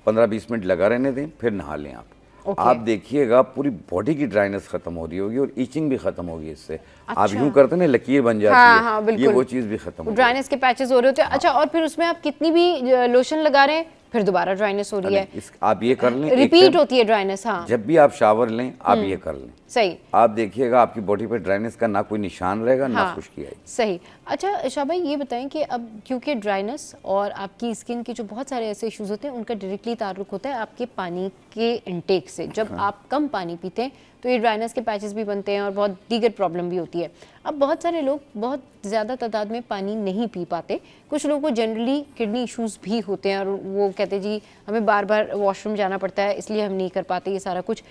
Speaker 2: 15-20 मिनट लगा रहने दें, फिर नहा लें आप। आप देखिएगा पूरी बॉडी की ड्राइनेस खत्म हो रही होगी और ईचिंग भी खत्म होगी इससे।
Speaker 1: अच्छा।
Speaker 2: आप यूं करते ना लकीर बन जाती
Speaker 1: हाँ,
Speaker 2: है,
Speaker 1: हाँ, बिल्कुल।
Speaker 2: ये वो चीज भी खत्म हो
Speaker 1: ड्राइनेस के पैचेस हो रहे होते हैं। अच्छा, और फिर उसमें आप कितनी भी लोशन लगा रहे हैं फिर दोबारा ड्राइनेस हो रही है।
Speaker 2: आप ये कर लें,
Speaker 1: रिपीट होती है ड्राइनेस। हाँ,
Speaker 2: जब भी आप शावर लें आप ये कर लें,
Speaker 1: सही।
Speaker 2: आप देखिएगा आपकी बॉडी पे ड्राइनेस का ना कोई निशान रहेगा, ना
Speaker 1: हाँ,
Speaker 2: खुश्की आएगी।
Speaker 1: सही। अच्छा शाह भाई, ये बताएं कि अब क्योंकि ड्राइनेस और आपकी स्किन के जो बहुत सारे ऐसे इश्यूज होते हैं उनका डायरेक्टली ताल्लुक होता है आपके पानी के इनटेक से। जब आप कम पानी पीते हैं तो ये ड्राइनेस के पैचेस भी बनते हैं और बहुत दीगर प्रॉब्लम भी होती है। अब बहुत सारे लोग बहुत ज़्यादा तादाद में पानी नहीं पी पाते। कुछ लोगों को जनरली किडनी इश्यूज भी होते हैं और वो कहते हैं जी हमें बार बार वॉशरूम जाना पड़ता है इसलिए हम नहीं कर पाते ये सारा कुछ।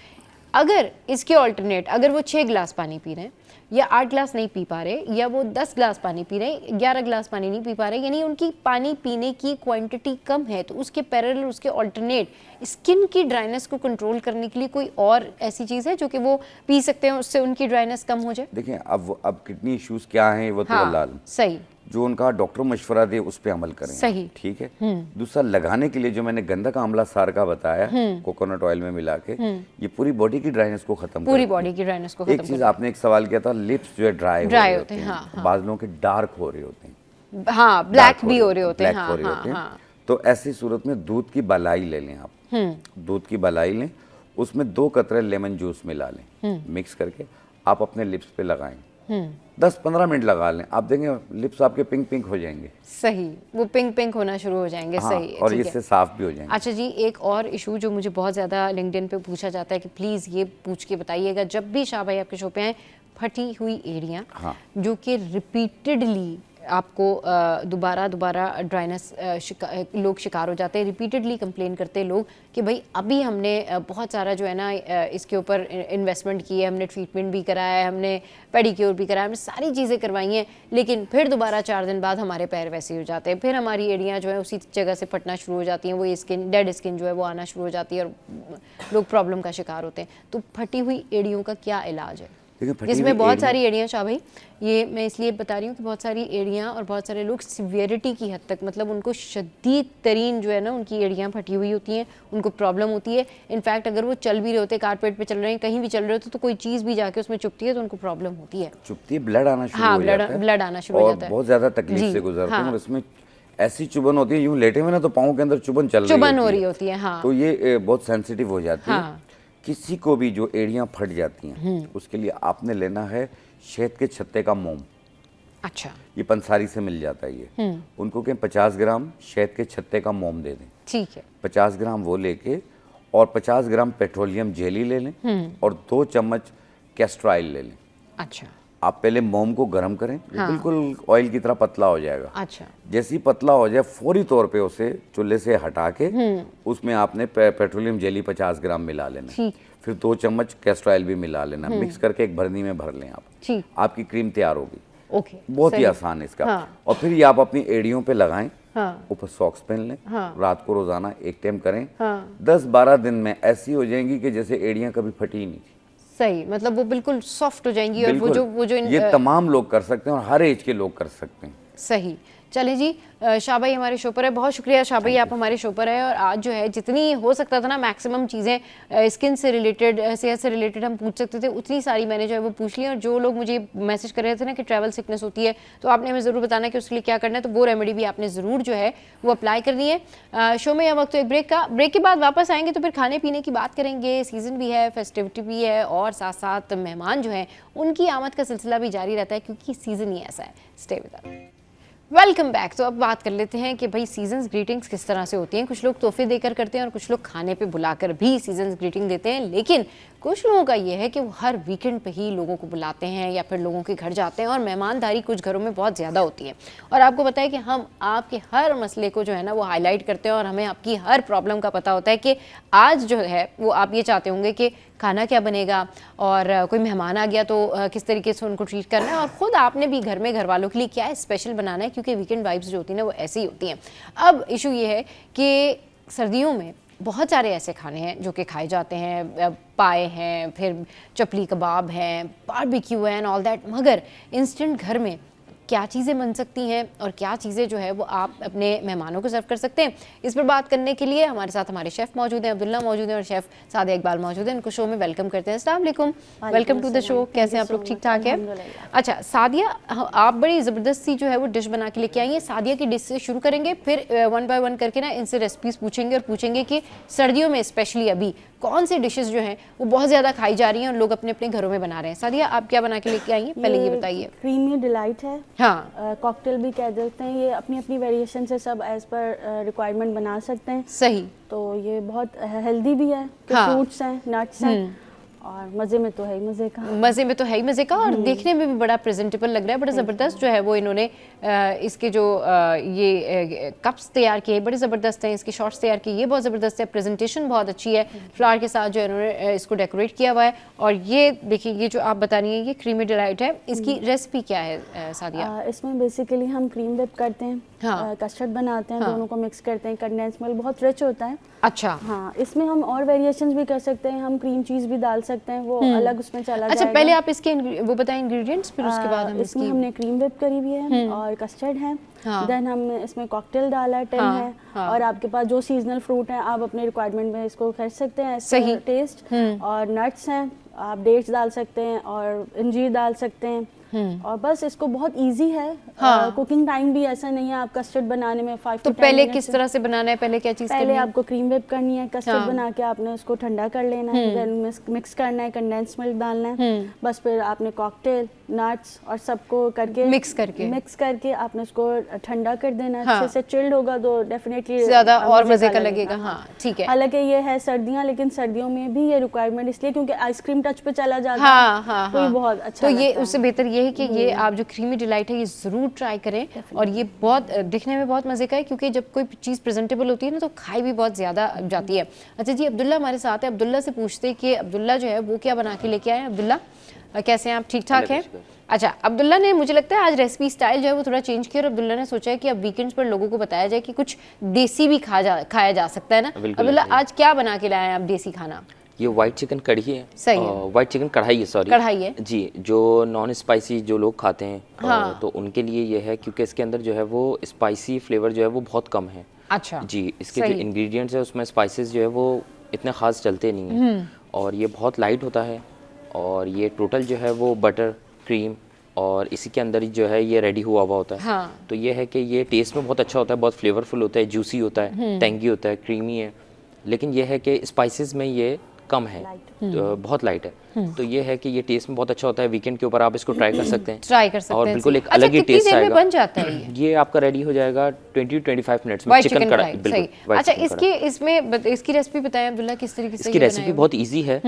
Speaker 1: अगर इसके ऑल्टरनेट, अगर वो 6 गिलास पानी पी रहे हैं या 8 गिलास नहीं पी पा रहे, या वो 10 गिलास पानी पी रहे हैं, 11 गिलास पानी नहीं पी पा रहे, यानी उनकी पानी पीने की क्वांटिटी कम है, तो उसके पैरेलल उसके ऑल्टरनेट स्किन की ड्राइनेस को कंट्रोल करने के लिए कोई और ऐसी चीज़ है जो कि वो पी सकते हैं, उससे उनकी ड्राइनेस कम हो जाए?
Speaker 2: देखिए, अब किडनी इश्यूज क्या हैं वो तो
Speaker 1: हाँ,
Speaker 2: अल्लाह,
Speaker 1: सही,
Speaker 2: जो उनका डॉक्टर मशवरा दे उस पे अमल करें।
Speaker 1: सही।
Speaker 2: ठीक है। दूसरा, लगाने के लिए जो मैंने गंधक आंवला सार का बताया कोकोनट ऑयल में मिला के, ये पूरी बॉडी की ड्राइनेस को खत्म
Speaker 1: पूरी
Speaker 2: करती
Speaker 1: बॉडी
Speaker 2: है।
Speaker 1: की ड्राइनेस को
Speaker 2: एक चीज आपने एक सवाल किया था, लिप्स जो है ड्राई
Speaker 1: होते हैं। हाँ,
Speaker 2: बाज़ लोगों के डार्क हो रहे होते हैं,
Speaker 1: हाँ, ब्लैक भी हो रहे होते हैं।
Speaker 2: ब्लैक हो रहे होते हैं। तो ऐसी सूरत में दूध की बलाई ले लें आप। दूध की बलाई लें, उसमें 2 कतरे लेमन जूस मिला लें, मिक्स करके आप अपने लिप्स पे लगाएं। 10-15 मिनट लगा लें, आप देखेंगे लिप्स आपके पिंक पिंक हो जाएंगे।
Speaker 1: सही, वो पिंक पिंक होना शुरू हो जाएंगे।
Speaker 2: हाँ,
Speaker 1: सही,
Speaker 2: और इससे साफ भी हो जाएंगे।
Speaker 1: अच्छा जी, एक और इशू जो मुझे बहुत ज़्यादा लिंक्डइन पे पूछा जाता है कि प्लीज़ ये पूछ के बताइएगा जब भी शाह भाई आपके शो पे आए, फटी हुई एड़ियाँ।
Speaker 2: हाँ।
Speaker 1: जो कि रिपीटेडली आपको दोबारा ड्राइनेस लोग शिकार हो जाते हैं। रिपीटेडली कंप्लेन करते हैं लोग कि भाई अभी हमने बहुत सारा जो है ना इसके ऊपर इन्वेस्टमेंट की है, हमने ट्रीटमेंट भी कराया है, हमने पेडिक्योर भी कराया, हमने सारी चीज़ें करवाई हैं, लेकिन फिर दोबारा 4 दिन बाद हमारे पैर वैसे ही हो जाते हैं, फिर हमारी एड़ियाँ जो है उसी जगह से फटना शुरू हो जाती हैं, वो स्किन डेड स्किन जो है वो आना शुरू हो जाती है और लोग प्रॉब्लम का शिकार होते हैं। तो फटी हुई एड़ियों का क्या इलाज है?
Speaker 2: देखिए फटी
Speaker 1: जिसमें
Speaker 2: हुई
Speaker 1: बहुत
Speaker 2: एड़ियाँ-
Speaker 1: सारी एड़ियाँ शाह भाई, ये मैं इसलिए बता रही हूँ कि बहुत सारी एड़ियाँ और बहुत सारे लोग सिवियरिटी की हद तक, मतलब उनको शदीद तरीन जो है ना उनकी एड़ियाँ फटी हुई होती हैं, उनको प्रॉब्लम होती है। इनफैक्ट अगर वो चल भी रहे होते, कारपेट पे चल रहे हैं, कहीं भी चल रहे होते, तो कोई चीज़ भी जाके उसमें चुभती है तो उनको प्रॉब्लम होती है।
Speaker 2: चुभती है, ब्लड आना शुरू
Speaker 1: हाँ,
Speaker 2: हो जाता है,
Speaker 1: ब्लड आना शुरू हो
Speaker 2: और
Speaker 1: जाता है।
Speaker 2: बहुत ज्यादा तकलीफ
Speaker 1: जी,
Speaker 2: से गुजरते हैं,
Speaker 1: हाँ।
Speaker 2: और इसमें ऐसी चुभन होती है, यूं लेटे हुए ना तो पाँव के अंदर चुभन चल
Speaker 1: चुभन हो रही होती है, हाँ।
Speaker 2: तो ये बहुत सेंसिटिव हो जाती है।
Speaker 1: हाँ।
Speaker 2: किसी को भी जो एड़ियाँ फट जाती हैं उसके लिए आपने लेना है शहद के छत्ते का मोम।
Speaker 1: अच्छा,
Speaker 2: ये पंसारी से मिल जाता है ये। उनको कहें 50 ग्राम शहद के छत्ते का मोम दे दें,
Speaker 1: ठीक है।
Speaker 2: 50 ग्राम वो लेके और 50 ग्राम पेट्रोलियम जेली ले लें और 2 चम्मच कैस्टर ऑयल ले लें।
Speaker 1: अच्छा
Speaker 2: आप पहले मोम को गर्म करें, ये बिल्कुल ऑयल की तरह पतला हो जाएगा।
Speaker 1: अच्छा,
Speaker 2: जैसे ही पतला हो जाए फौरी तौर पे उसे चूल्हे से हटा के उसमें आपने पेट्रोलियम जेली 50 ग्राम मिला लेना,
Speaker 1: ठीक।
Speaker 2: फिर 2 चम्मच कैस्टर ऑयल भी मिला लेना, मिक्स करके एक भरनी में भर लें आप,
Speaker 1: ठीक,
Speaker 2: आपकी क्रीम तैयार होगी।
Speaker 1: ओके,
Speaker 2: बहुत ही
Speaker 1: सही।
Speaker 2: आसान है इसका।
Speaker 1: हाँ।
Speaker 2: और फिर ये आप अपनी एड़ियों पे लगाएं,
Speaker 1: हाँ,
Speaker 2: ऊपर सॉक्स पहन लें,
Speaker 1: हाँ।
Speaker 2: रात को रोजाना एक टाइम करें,
Speaker 1: हाँ।
Speaker 2: 10-12 दिन में ऐसी हो जाएंगी कि जैसे एड़ियां कभी फटी ही नहीं थी।
Speaker 1: सही, मतलब वो बिल्कुल सॉफ्ट हो जाएंगी और वो जो
Speaker 2: ये तमाम लोग कर सकते हैं और हर एज के लोग कर सकते हैं।
Speaker 1: सही। चले जी, शाह भाई हमारे शो पर है, बहुत शुक्रिया शाह भाई, आप हमारे शो पर है। और आज जो है जितनी हो सकता था ना मैक्सिमम चीज़ें स्किन से रिलेटेड, सेहत से रिलेटेड हम पूछ सकते थे, उतनी सारी मैंने जो है वो पूछ ली। और जो लोग मुझे मैसेज कर रहे थे ना कि ट्रैवल सिकनेस होती है, तो आपने हमें ज़रूर बताना कि उसके लिए क्या करना है, तो वो रेमेडी भी आपने ज़रूर जो है वो अप्लाई करनी है। शो में यह वक्त तो एक ब्रेक का, ब्रेक के बाद वापस आएंगे तो फिर खाने पीने की बात करेंगे, सीज़न भी है, फेस्टिविटी भी है, और साथ साथ मेहमान जो हैं उनकी आमद का सिलसिला भी जारी रहता है, क्योंकि सीज़न ही ऐसा है। Stay with us. Welcome back. तो अब बात कर लेते हैं कि भाई सीजन्स ग्रीटिंग्स किस तरह से होती हैं। कुछ लोग तोहफे देकर करते हैं और कुछ लोग खाने पे बुलाकर भी सीजन्स ग्रीटिंग देते हैं, लेकिन कुछ लोगों का ये है कि वो हर वीकेंड पे ही लोगों को बुलाते हैं या फिर लोगों के घर जाते हैं, और मेहमानदारी कुछ घरों में बहुत ज़्यादा होती है। और आपको पता है कि हम आपके हर मसले को जो है ना वो हाईलाइट करते हैं, और हमें आपकी हर प्रॉब्लम का पता होता है कि आज जो है वो आप ये चाहते होंगे कि खाना क्या बनेगा, और कोई मेहमान आ गया तो किस तरीके से उनको ट्रीट करना है, और ख़ुद आपने भी घर में घर वालों के लिए क्या स्पेशल बनाना है, क्योंकि वीकेंड वाइब्स जो होती हैं ना वो ऐसी ही होती हैं। अब इशू ये है कि सर्दियों में बहुत सारे ऐसे खाने हैं जो कि खाए जाते हैं, पाए हैं, फिर चपली कबाब हैं, बारबेक्यू है एंड ऑल दैट, मगर इंस्टेंट घर में क्या चीज़ें बन सकती हैं और क्या चीज़ें जो है वो आप अपने मेहमानों को सर्व कर सकते हैं, इस पर बात करने के लिए हमारे साथ हमारे शेफ़ मौजूद हैं, अब्दुल्ला मौजूद हैं और शेफ़ सादिया इकबाल मौजूद हैं। इनको शो में वेलकम करते हैं। अस्सलाम वालेकुम, वेलकम टू द शो। कैसे हैं आप लोग? ठीक ठाक है? अच्छा सादिया, आप बड़ी ज़बरदस्त सी जो है वो डिश बना के लेके आई हैं। सादिया की डिश से शुरू करेंगे, फिर 1 बाय 1 करके ना इनसे रेसिपीज़ पूछेंगे और पूछेंगे कि सर्दियों में स्पेशली अभी कौन सी डिशेस जो हैं वो बहुत ज़्यादा खाई जा रही हैं और लोग अपने अपने घरों में बना रहे हैं। सादिया, आप क्या बना के लेके आई हैं, पहले ये बताइए।
Speaker 4: क्रीमी डिलाइट है,
Speaker 1: हाँ,
Speaker 4: कॉकटेल भी कह देते हैं। ये अपनी अपनी वेरिएशन से सब एज पर रिक्वायरमेंट बना सकते हैं।
Speaker 1: सही।
Speaker 4: तो ये बहुत हेल्दी भी है,
Speaker 1: हाँ।
Speaker 4: फ्रूट्स हैं, नट्स हैं, और मज़े में तो है ही मज़े का।
Speaker 1: मज़े में तो है ही मज़े का, और देखने में भी बड़ा प्रेजेंटेबल लग रहा है। बड़ा ज़बरदस्त जो है वो इन्होंने इसके जो ये कप्स तैयार किए बड़े ज़बरदस्त हैं, इसके शॉट्स तैयार किए, ये बहुत ज़बरदस्त है, प्रेजेंटेशन बहुत अच्छी है, फ्लावर के साथ जो इन्होंने इसको डेकोरेट किया हुआ है। और ये देखिए, ये जो आप बता रही हैं ये क्रीमी डिलाइट है, इसकी रेसिपी क्या है सादिया?
Speaker 4: इसमें बेसिकली हम क्रीम विप करते हैं,
Speaker 1: हाँ।
Speaker 4: कस्टर्ड बनाते हैं,
Speaker 1: हाँ।
Speaker 4: दोनों को मिक्स करते हैं, कंडेंस मिल्क बहुत रिच होता है।
Speaker 1: अच्छा,
Speaker 4: हाँ, इसमें हम और वेरिएशंस भी कर सकते हैं, हम क्रीम चीज़ भी डाल सकते हैं, वो अलग उसमें चला
Speaker 1: अच्छा
Speaker 4: जाएगा।
Speaker 1: पहले आप इसके वो बताएं इंग्रेडिएंट्स, फिर उसके बाद हम
Speaker 4: इसमें
Speaker 1: इसकी।
Speaker 4: हमने क्रीम विप करी हुई है और कस्टर्ड है,
Speaker 1: हाँ।
Speaker 4: देन हमने इसमें कॉकटेल डाला है, टिन
Speaker 1: हाँ,
Speaker 4: है,
Speaker 1: हाँ।
Speaker 4: और आपके पास जो सीजनल फ्रूट है आप अपने रिक्वायरमेंट में इसको कर सकते हैं,
Speaker 1: सही।
Speaker 4: टेस्ट। और नट्स हैं, आप डेट्स डाल सकते हैं और अंजीर डाल सकते हैं, और बस इसको बहुत इजी है।
Speaker 1: हाँ।
Speaker 4: कुकिंग टाइम भी ऐसा नहीं है आप कस्टर्ड बनाने में 5
Speaker 1: तो पहले किस तरह से बनाना है, पहले क्या चीज़
Speaker 4: पहले
Speaker 1: करनी है?
Speaker 4: आपको क्रीम विप करनी है, कस्टर्ड
Speaker 1: हाँ।
Speaker 4: बना के आपने उसको ठंडा कर लेना है, देन मिक्स करना है, कंडेंस मिल्क डालना है, बस फिर आपने कॉकटेल, नट्स और सबको करके
Speaker 1: मिक्स करके
Speaker 4: आपने उसको ठंडा कर देना है।
Speaker 1: हाँ।
Speaker 4: अच्छे से चिल्ड होगा तो डेफिनेटली
Speaker 1: ज़्यादा और मज़े का लगेगा। हाँ ठीक है।
Speaker 4: हालांकि ये है सर्दियाँ, लेकिन सर्दियों में भी ये रिक्वायरमेंट इसलिए क्योंकि आइसक्रीम टच पे चला जाता
Speaker 1: हाँ,
Speaker 4: है,
Speaker 1: हाँ,
Speaker 4: तो ये
Speaker 1: हाँ।
Speaker 4: बहुत अच्छा
Speaker 1: तो ये
Speaker 4: लगता है।
Speaker 1: उससे बेहतर ये है कि ये आप जो क्रीमी डिलाइट है ये ज़रूर ट्राई करें, और ये बहुत दिखने में बहुत मज़े का है, क्योंकि जब कोई चीज़ प्रेजेंटेबल होती है ना तो खाई भी बहुत ज़्यादा जाती है। अच्छा जी, अब्दुल्ला हमारे साथ है, अब्दुल्ला से पूछते हैं कि अब्दुल्ला जो है वो क्या बना के लेके आए हैं। अब्दुल्ला कैसे हैं आप? ठीक ठाक हैं? अच्छा, अब्दुल्ला ने, मुझे लगता है आज रेसिपी स्टाइल जो है वो थोड़ा चेंज किया, और अब्दुल्ला ने सोचा है कि अब वीकेंड्स पर लोगों को बताया जाए कि कुछ देसी भी खाया जा सकता है ना। अब्दुल्ला आज क्या बना के लाए हैं आप देसी खाना?
Speaker 5: ये वाइट चिकन कढ़ी है।
Speaker 1: सही है।
Speaker 5: वाइट चिकन कढ़ाई है, सॉरी
Speaker 1: कढ़ाई है
Speaker 5: जी। जो नॉन स्पाइसी जो लोग खाते हैं
Speaker 1: हाँ।
Speaker 5: तो उनके लिए ये है, क्योंकि इसके अंदर जो है वो स्पाइसी फ्लेवर जो है वो बहुत कम है।
Speaker 1: अच्छा
Speaker 5: जी, इसके जो
Speaker 1: सही।
Speaker 5: इंग्रेडिएंट्स है उसमें स्पाइसेस जो है वो इतने ख़ास चलते नहीं हैं, और ये बहुत लाइट होता है। और ये टोटल जो है वो बटर, क्रीम और इसी के अंदर ही जो है ये रेडी हुआ होता है।
Speaker 1: हाँ।
Speaker 5: तो ये है कि ये टेस्ट में बहुत अच्छा होता है, बहुत फ्लेवरफुल होता है, जूसी होता है, टेंगी होता है, क्रीमी है। लेकिन ये है कि स्पाइसेस में ये कम है, तो बहुत लाइट है। तो ये है कि ये टेस्ट में बहुत अच्छा होता है। वीकेंड के ऊपर आप इसको ट्राई कर सकते हैं।
Speaker 1: ट्राई कर सकते
Speaker 5: और
Speaker 1: हैं।
Speaker 5: बिल्कुल एक
Speaker 1: अच्छा,
Speaker 5: अलग ही
Speaker 1: कितनी
Speaker 5: टेस्ट
Speaker 1: देर में
Speaker 5: आएगा।
Speaker 1: बन जाता है ये?
Speaker 5: ये आपका रेडी हो जाएगा 20-25 मिनट्स में।
Speaker 1: वाइट
Speaker 5: चिकन
Speaker 1: चिकन
Speaker 5: कढ़ाई,
Speaker 1: कढ़ाई,
Speaker 5: बिल्कुल
Speaker 1: सही।
Speaker 5: white
Speaker 1: अच्छा,
Speaker 5: chicken कढ़ाई।
Speaker 1: इसकी रेसिपी बताएं अब्दुल्ला, किस तरीके से
Speaker 5: इसकी
Speaker 1: ये
Speaker 5: रेसिपी
Speaker 1: बनाएं?
Speaker 5: बहुत इजी है।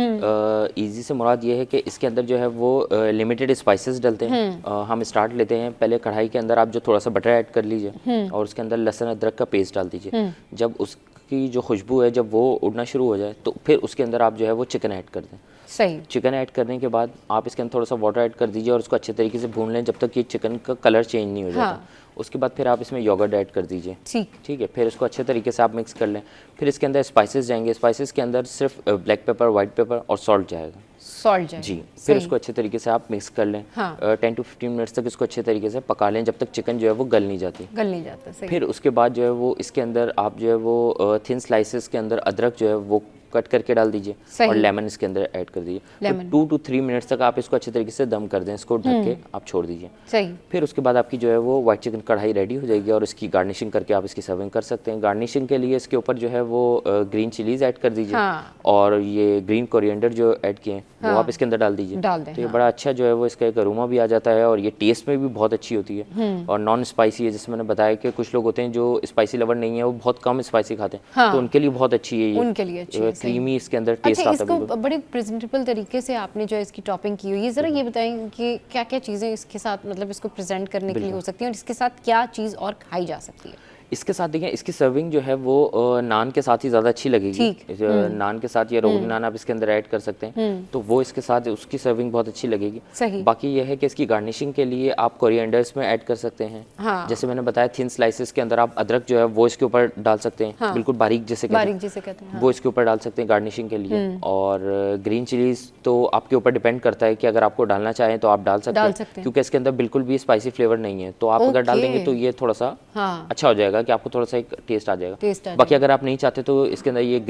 Speaker 5: इजी से मुराद ये है कि इसके अंदर जो है वो लिमिटेड स्पाइसेस डलते हैं। हम स्टार्ट लेते हैं, पहले कढ़ाई के अंदर आप जो थोड़ा सा बटर ऐड कर लीजिए और उसके अंदर लहसुन अदरक का पेस्ट डाल दीजिए। जब उसकी जो खुशबू है जब वो उड़ना शुरू हो जाए तो फिर उसके अंदर आप जो है वो चिकन ऐड कर दें।
Speaker 1: सही।
Speaker 5: चिकन ऐड करने के बाद आप इसके अंदर थोड़ा सा वाटर ऐड कर दीजिए और उसको अच्छे तरीके से भून लें जब तक ये चिकन का कलर चेंज नहीं हो जाता।
Speaker 1: हाँ।
Speaker 5: उसके बाद फिर आप इसमें योगर्ट ऐड कर दीजिए।
Speaker 1: ठीक।
Speaker 5: ठीक है, फिर इसको अच्छे तरीके से आप मिक्स कर लें। फिर इसके अंदर स्पाइसेस जाएंगे। स्पाइसेस के अंदर सिर्फ ब्लैक पेपर, वाइट पेपर और सॉल्ट जाएगा।
Speaker 1: सॉल्ट जाए
Speaker 5: जी। फिर इसको अच्छे तरीके से आप मिक्स कर लें।
Speaker 1: हाँ।
Speaker 5: 10 to 15 मिनट्स तक इसको अच्छे तरीके से पका लें जब तक चिकन जो है वो गल नहीं जाती।
Speaker 1: गल नहीं जाता। सही।
Speaker 5: फिर उसके बाद जो है वो इसके अंदर आप जो है वो थिन स्लाइसेस के अंदर अदरक जो है वो कट करके डाल दीजिए
Speaker 1: सही।
Speaker 5: और लेमन इसके अंदर ऐड कर दीजिए।
Speaker 1: लेमन।
Speaker 5: 2 to 3 मिनट्स तक आप इसको अच्छे तरीके से दम कर दें, इसको ढक के आप छोड़ दीजिए।
Speaker 1: सही।
Speaker 5: फिर उसके बाद आपकी जो है वो वाइट चिकन कढ़ाई रेडी हो जाएगी और इसकी गार्निशिंग करके आप इसकी सर्विंग कर सकते हैं। गार्निशिंग के लिए इसके ऊपर जो है वो ग्रीन चिलीज ऐड कर दीजिए।
Speaker 1: हाँ।
Speaker 5: और ये ग्रीन कोरिएंडर जो ऐड किए हैं वो आप इसके अंदर डाल दीजिए।
Speaker 1: डाल दें,
Speaker 5: तो ये
Speaker 1: हाँ।
Speaker 5: बड़ा अच्छा जो है वो इसका एक अरोमा भी आ जाता है और ये टेस्ट में भी बहुत अच्छी होती है। और नॉन स्पाइसी है, जैसे मैंने बताया कि कुछ लोग होते हैं जो स्पाइसी लवर नहीं है, वो बहुत कम स्पाइसी खाते हैं।
Speaker 1: हाँ।
Speaker 5: तो उनके लिए बहुत अच्छी है ये।
Speaker 1: उनके लिए अच्छी है, सही।
Speaker 5: क्रीमी इसके अंदर टेस्ट
Speaker 1: अच्छा,
Speaker 5: आता है
Speaker 1: इसको
Speaker 5: बिल्कुल।
Speaker 1: बड़े प्रेजेंटेबल तरीके से आपने जो है इसकी टॉपिंग की हुई है, ज़रा ये बताएं कि क्या क्या चीज़ें इसके साथ मतलब इसको प्रेजेंट करने के लिए हो सकती हैं और इसके साथ क्या चीज़ और खाई जा सकती है?
Speaker 5: इसके साथ देखें, इसकी सर्विंग जो है वो नान के साथ ही ज़्यादा अच्छी लगेगी।
Speaker 1: ठीक।
Speaker 5: नान के साथ या रोगनी नान आप इसके अंदर ऐड कर सकते हैं, तो वो इसके साथ उसकी सर्विंग बहुत अच्छी लगेगी।
Speaker 1: सही।
Speaker 5: बाकी ये है कि इसकी गार्निशिंग के लिए आप कोरिएंडर्स में ऐड कर सकते हैं।
Speaker 1: हाँ।
Speaker 5: जैसे मैंने बताया थिन स्लाइसेस के अंदर आप अदरक जो है वो इसके ऊपर डाल सकते हैं।
Speaker 1: हाँ।
Speaker 5: बिल्कुल बारीक जिसे कहते
Speaker 1: बारीक
Speaker 5: हैं,
Speaker 1: जिसे कहते हैं, हाँ।
Speaker 5: वो इसके ऊपर डाल सकते हैं गार्निशिंग के लिए। और ग्रीन चिलीज तो आपके ऊपर डिपेंड करता है कि अगर आपको डालना चाहें तो आप डाल सकते हैं, क्योंकि इसके अंदर बिल्कुल भी स्पाइसी फ्लेवर नहीं है। तो आप अगर डाल देंगे तो ये थोड़ा सा
Speaker 1: हाँ।
Speaker 5: अच्छा हो जाएगा कि आपको थोड़ा सा एक टेस्ट आ जाएगा।
Speaker 1: टेस्ट आ
Speaker 5: बाकी अगर आप नहीं चाहते तो इसके अंदर ये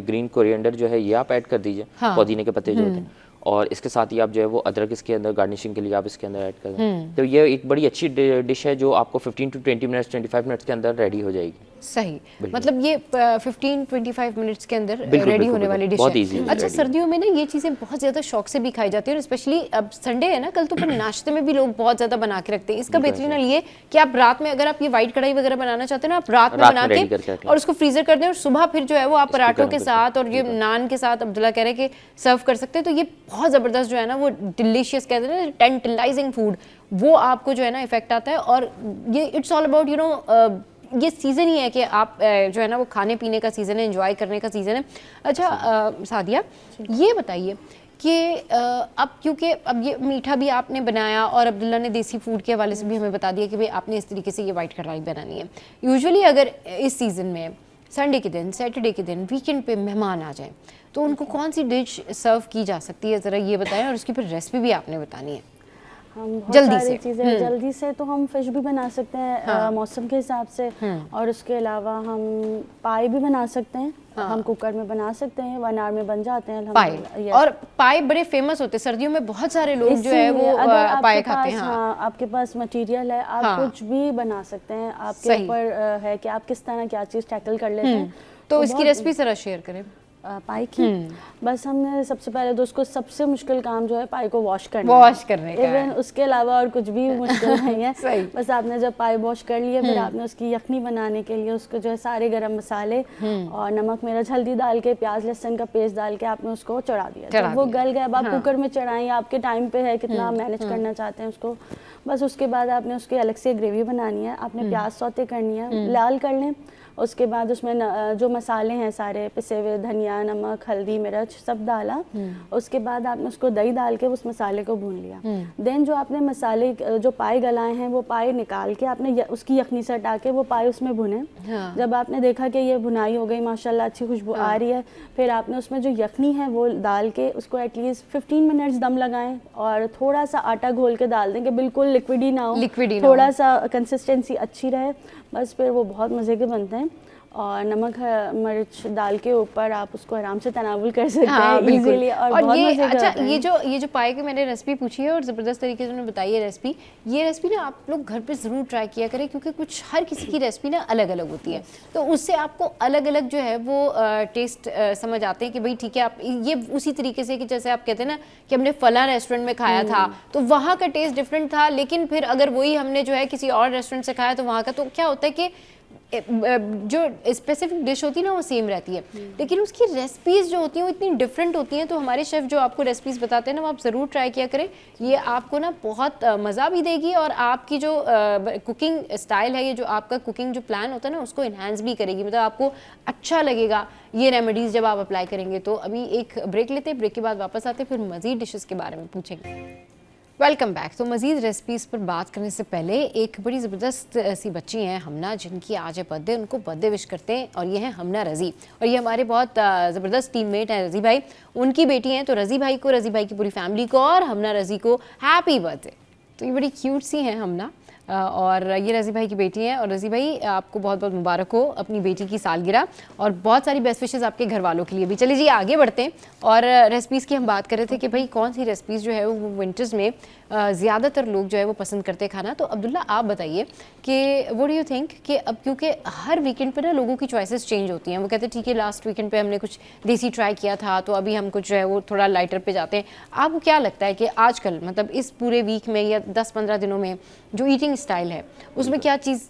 Speaker 5: ग्रीन कोरिएंडर जो है ये आप ऐड कर दीजिए।
Speaker 1: हाँ।
Speaker 5: पुदीने के पत्ते जो होते हैं, और इसके साथ ही आप जो है वो अदरक इसके अंदर गार्निशिंग के लिए आप इसके अंदर ऐड कर दें। तो ये एक बड़ी अच्छी डिश है जो आपको 15 to 20 मिनट्स 25 मिनट्स के अंदर रेडी हो जाएगी।
Speaker 1: सही। मतलब ये 15-25 मिनट्स के अंदर
Speaker 5: बिल्कुल,
Speaker 1: रेडी
Speaker 5: बिल्कुल,
Speaker 1: होने वाली डिश
Speaker 5: बहुत
Speaker 1: है।
Speaker 5: easy है
Speaker 1: अच्छा,
Speaker 5: ready।
Speaker 1: सर्दियों में ना ये चीज़ें बहुत ज़्यादा शौक से भी खाई जाती हैं और स्पेशली अब संडे है ना, कल तो पर नाश्ते में भी लोग बहुत ज़्यादा बना के रखते हैं। इसका बेहतरीन हल ये कि आप रात में, अगर आप ये वाइट कढ़ाई वगैरह बनाना चाहते हैं ना, आप रात में बना
Speaker 5: ready करके
Speaker 1: के
Speaker 5: रख लें।
Speaker 1: और उसको फ्रीजर कर दें और सुबह फिर जो है वो आप पराठों के
Speaker 5: गर्म
Speaker 1: साथ और ये नान के साथ अब्दुल्ला कह रहे हैं कि सर्व कर सकते हैं। तो ये बहुत ज़बरदस्त जो है ना वो डिलीशियस कहते हैं ना, टेंटलाइजिंग फूड, वो आपको जो है ना इफेक्ट आता है। और ये it's all about you know, ये सीज़न ही है कि आप जो है ना वो खाने पीने का सीज़न है, एंजॉय करने का सीज़न है। अच्छा सादिया, ये बताइए कि अब क्योंकि अब ये मीठा भी आपने बनाया और अब्दुल्ला ने देसी फूड के हवाले से भी हमें बता दिया कि भाई आपने इस तरीके से ये वाइट कढ़ाई बनानी है। यूजुअली अगर इस सीज़न में संडे के दिन, सैटरडे के दिन, वीकेंड पे मेहमान आ जाएं तो उनको कौन सी डिश सर्व की जा सकती है, ज़रा ये बताएं, और उसकी फिर रेसिपी भी आपने बतानी है।
Speaker 4: हम बहुत
Speaker 1: जल्दी
Speaker 4: सारी
Speaker 1: से।
Speaker 4: चीज़ें जल्दी से तो हम फिश भी बना सकते हैं मौसम के हिसाब से, और उसके अलावा हम पाई भी बना सकते हैं। हम कुकर में बना सकते हैं, 1 आवर में बन जाते हैं अल्हम्दुलिल्लाह।
Speaker 1: पाई,
Speaker 4: Yes।
Speaker 1: और पाई बड़े फेमस होते हैं सर्दियों में, बहुत सारे लोग जो है वो
Speaker 4: इसीलिए अगर आपके
Speaker 1: पाए खाते हैं।
Speaker 4: पास,
Speaker 1: हाँ।
Speaker 4: आपके पास मटेरियल है, आप
Speaker 1: हाँ।
Speaker 4: कुछ भी बना सकते हैं। आपके
Speaker 1: सही।
Speaker 4: ऊपर है कि आप किस तरह क्या चीज़ टैकल कर लेते हैं।
Speaker 1: तो इसकी
Speaker 4: बहुत-
Speaker 1: रेसिपी ज़रा शेयर करें।
Speaker 4: पाई की बस हमने सबसे पहले तो उसको, सबसे मुश्किल काम जो है पाई को वॉश करना
Speaker 1: वॉश करने का है।
Speaker 4: इवन उसके अलावा और कुछ भी मुश्किल नहीं है।
Speaker 1: सही।
Speaker 4: बस आपने जब पाई वॉश कर लिया, फिर आपने उसकी यखनी बनाने के लिए उसको जो है सारे गरम मसाले और नमक, मिर्च, हल्दी डाल के, प्याज लहसुन का पेस्ट डाल के आपने उसको चढ़ा दिया। जब वो गल गया, अब आप कुकर में चढ़ाएं, आपके टाइम पे है कितना आप मैनेज करना चाहते हैं उसको। बस उसके बाद आपने उसकी अलग से ग्रेवी बनानी है, आपने प्याज सौते करनी है, लाल कर लें। उसके बाद उसमें जो मसाले हैं सारे पिसे हुए, धनिया, नमक, हल्दी, मिर्च सब डाला। उसके बाद आपने उसको दही डाल के उस मसाले को भून लिया। देन जो आपने मसाले जो पाए गलाए हैं वो पाए निकाल के आपने उसकी यखनी से हटा के वो पाए उसमें भुने। जब आपने देखा कि ये भुनाई हो गई, माशाल्लाह अच्छी खुशबू आ रही है, फिर आपने उसमें जो यखनी है वो डाल के उसको एटलीस्ट 15 मिनट्स दम लगाएं और थोड़ा सा आटा घोल के डाल दें कि बिल्कुल लिक्विड ही ना हो, थोड़ा सा कंसिस्टेंसी अच्छी रहे, बस फिर वो बहुत मज़े के बनते हैं। और नमक मिर्च डाल के ऊपर आप उसको आराम से तनावुल कर सकते हैं इजीली और बहुत
Speaker 1: ये
Speaker 4: मजे
Speaker 1: अच्छा,
Speaker 4: करते हैं।
Speaker 1: ये जो पाए की मैंने रेसिपी पूछी है और ज़बरदस्त तरीके से उन्होंने बताई है रेसिपी, ये रेसिपी ना आप लोग घर पे ज़रूर ट्राई किया करें, क्योंकि कुछ हर किसी की रेसिपी ना अलग अलग होती है, तो उससे आपको अलग अलग जो है वो टेस्ट समझ आते हैं कि भाई ठीक है, आप ये उसी तरीके से कि जैसे आप कहते हैं ना कि हमने फला रेस्टोरेंट में खाया था तो वहाँ का टेस्ट डिफरेंट था, लेकिन फिर अगर वही हमने जो है किसी और रेस्टोरेंट से खाया तो वहाँ का, तो क्या होता है कि जो स्पेसिफिक डिश होती है ना वो सेम रहती है, लेकिन उसकी रेसिपीज़ जो होती हैं वो इतनी डिफरेंट होती हैं। तो हमारे शेफ़ जो आपको रेसिपीज़ बताते हैं ना वो आप ज़रूर ट्राई किया करें, ये आपको ना बहुत मज़ा भी देगी और आपकी जो कुकिंग स्टाइल है, ये जो आपका कुकिंग जो प्लान होता है ना उसको इन्हांस भी करेगी, मतलब आपको अच्छा लगेगा ये रेमेडीज़ जब आप अप्लाई करेंगे। तो अभी एक ब्रेक लेते हैं, ब्रेक के बाद वापस आते हैं, फिर मज़ीद डिशेज़ के बारे में पूछेंगे। Welcome back. तो मज़ीद रेसिपीज़ पर बात करने से पहले एक बड़ी ज़बरदस्त सी बच्ची हैं हमना, जिनकी आज है बर्थडे, उनको बर्थडे विश करते हैं, और ये हैं हमना रज़ी, और ये हमारे बहुत ज़बरदस्त टीममेट हैं रज़ी भाई, उनकी बेटी हैं। तो रज़ी भाई को, रज़ी भाई की पूरी फैमिली को और हमना रज़ी को हैप्पी बर्थडे। तो ये बड़ी क्यूट सी हैं हमना, और ये रज़ी भाई की बेटी हैं, और रज़ी भाई आपको बहुत बहुत मुबारक हो अपनी बेटी की सालगिरह, और बहुत सारी बेस्ट विशेज़ आपके घर वालों के लिए भी। चलिए जी आगे बढ़ते हैं, और रेसिपीज़ की हम बात कर रहे थे कि भाई कौन सी रेसिपीज़ जो है वो विंटर्स में ज़्यादातर लोग जो है वो पसंद करते हैं खाना। तो अब्दुल्ला आप बताइए कि व्हाट डू यू थिंक कि अब क्योंकि हर वीकेंड पे ना लोगों की चॉइसेस चेंज होती हैं, वो कहते हैं ठीक है लास्ट वीकेंड पे हमने कुछ देसी ट्राई किया था तो अभी हम कुछ जो है वो थोड़ा लाइटर पे जाते हैं। आपको क्या लगता है कि आजकल मतलब इस पूरे वीक में या 10-15 दिनों में जो ईटिंग स्टाइल है उसमें क्या चीज़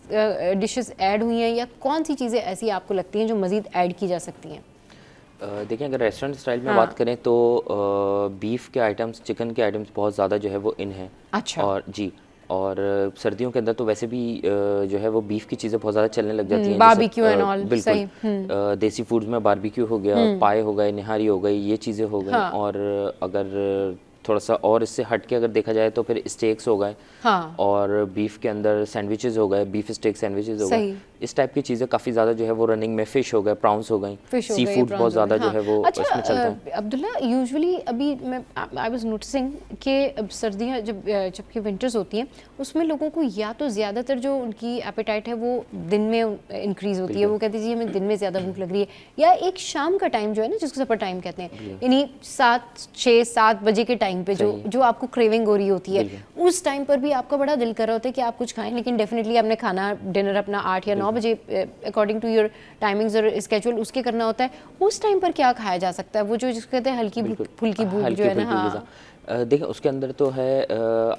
Speaker 1: डिशेस ऐड हुई हैं, या कौन सी चीज़ें ऐसी आपको लगती हैं जो मज़ीद ऐड की जा सकती हैं?
Speaker 5: देखिए अगर रेस्टोरेंट स्टाइल में बात करें तो बीफ के आइटम्स, चिकन के आइटम्स बहुत ज़्यादा जो है वो इन है।
Speaker 1: अच्छा।
Speaker 5: और जी, और सर्दियों के अंदर तो वैसे भी जो है वो बीफ की चीज़ें बहुत ज़्यादा चलने लग जाती हैं,
Speaker 1: बारबेक्यू एंड ऑल।
Speaker 5: बिल्कुल देसी फूड्स में बारबेक्यू हो गया, पाए हो गए, निहारी हो गई, ये चीज़ें हो गई।
Speaker 1: हाँ।
Speaker 5: और अगर थोड़ा सा और इससे हट के अगर देखा जाए तो फिर स्टेक्स हो गए,
Speaker 1: हाँ।
Speaker 5: और बीफ के अंदर सैंडविचेस हो गए, बीफ स्टेक सैंडविचेस हो गए, इस टाइप की चीज़ें काफ़ी ज़्यादा जो है वो रनिंग में। फिश हो गए, प्राउंस हो गई, सी फूड बहुत ज़्यादा जो है वो इसमें चलता है।
Speaker 1: अब्दुल्ला यूजुअली अभी मैं आई वाज नोटिसिंग कि अब सर्दियाँ जबकि विंटर्स होती हैं उसमें लोगों को या तो ज़्यादातर जो उनकी एपेटाइट है वो दिन में इंक्रीज़ होती है, वो कहती है हमें दिन में ज़्यादा भूख लग रही है, या एक शाम का टाइम जो है ना जिसको सपर टाइम कहते हैं, यानी 6-7 बजे के टाइम पे जो आपको क्रेविंग हो रही होती है, उस टाइम पर भी आपका बड़ा दिल कर रहा होता है कि आप कुछ खाएं, लेकिन डेफिनेटली आपने खाना डिनर अपना 8 या 9 बजे अकॉर्डिंग टू योर टाइमिंग और स्केड्यूल उसके करना होता है। उस टाइम पर क्या खाया जा सकता है, वो जो जिसको कहते हैं हल्की फुल्की भूख जो है ना? हाँ
Speaker 5: देखिए उसके अंदर तो है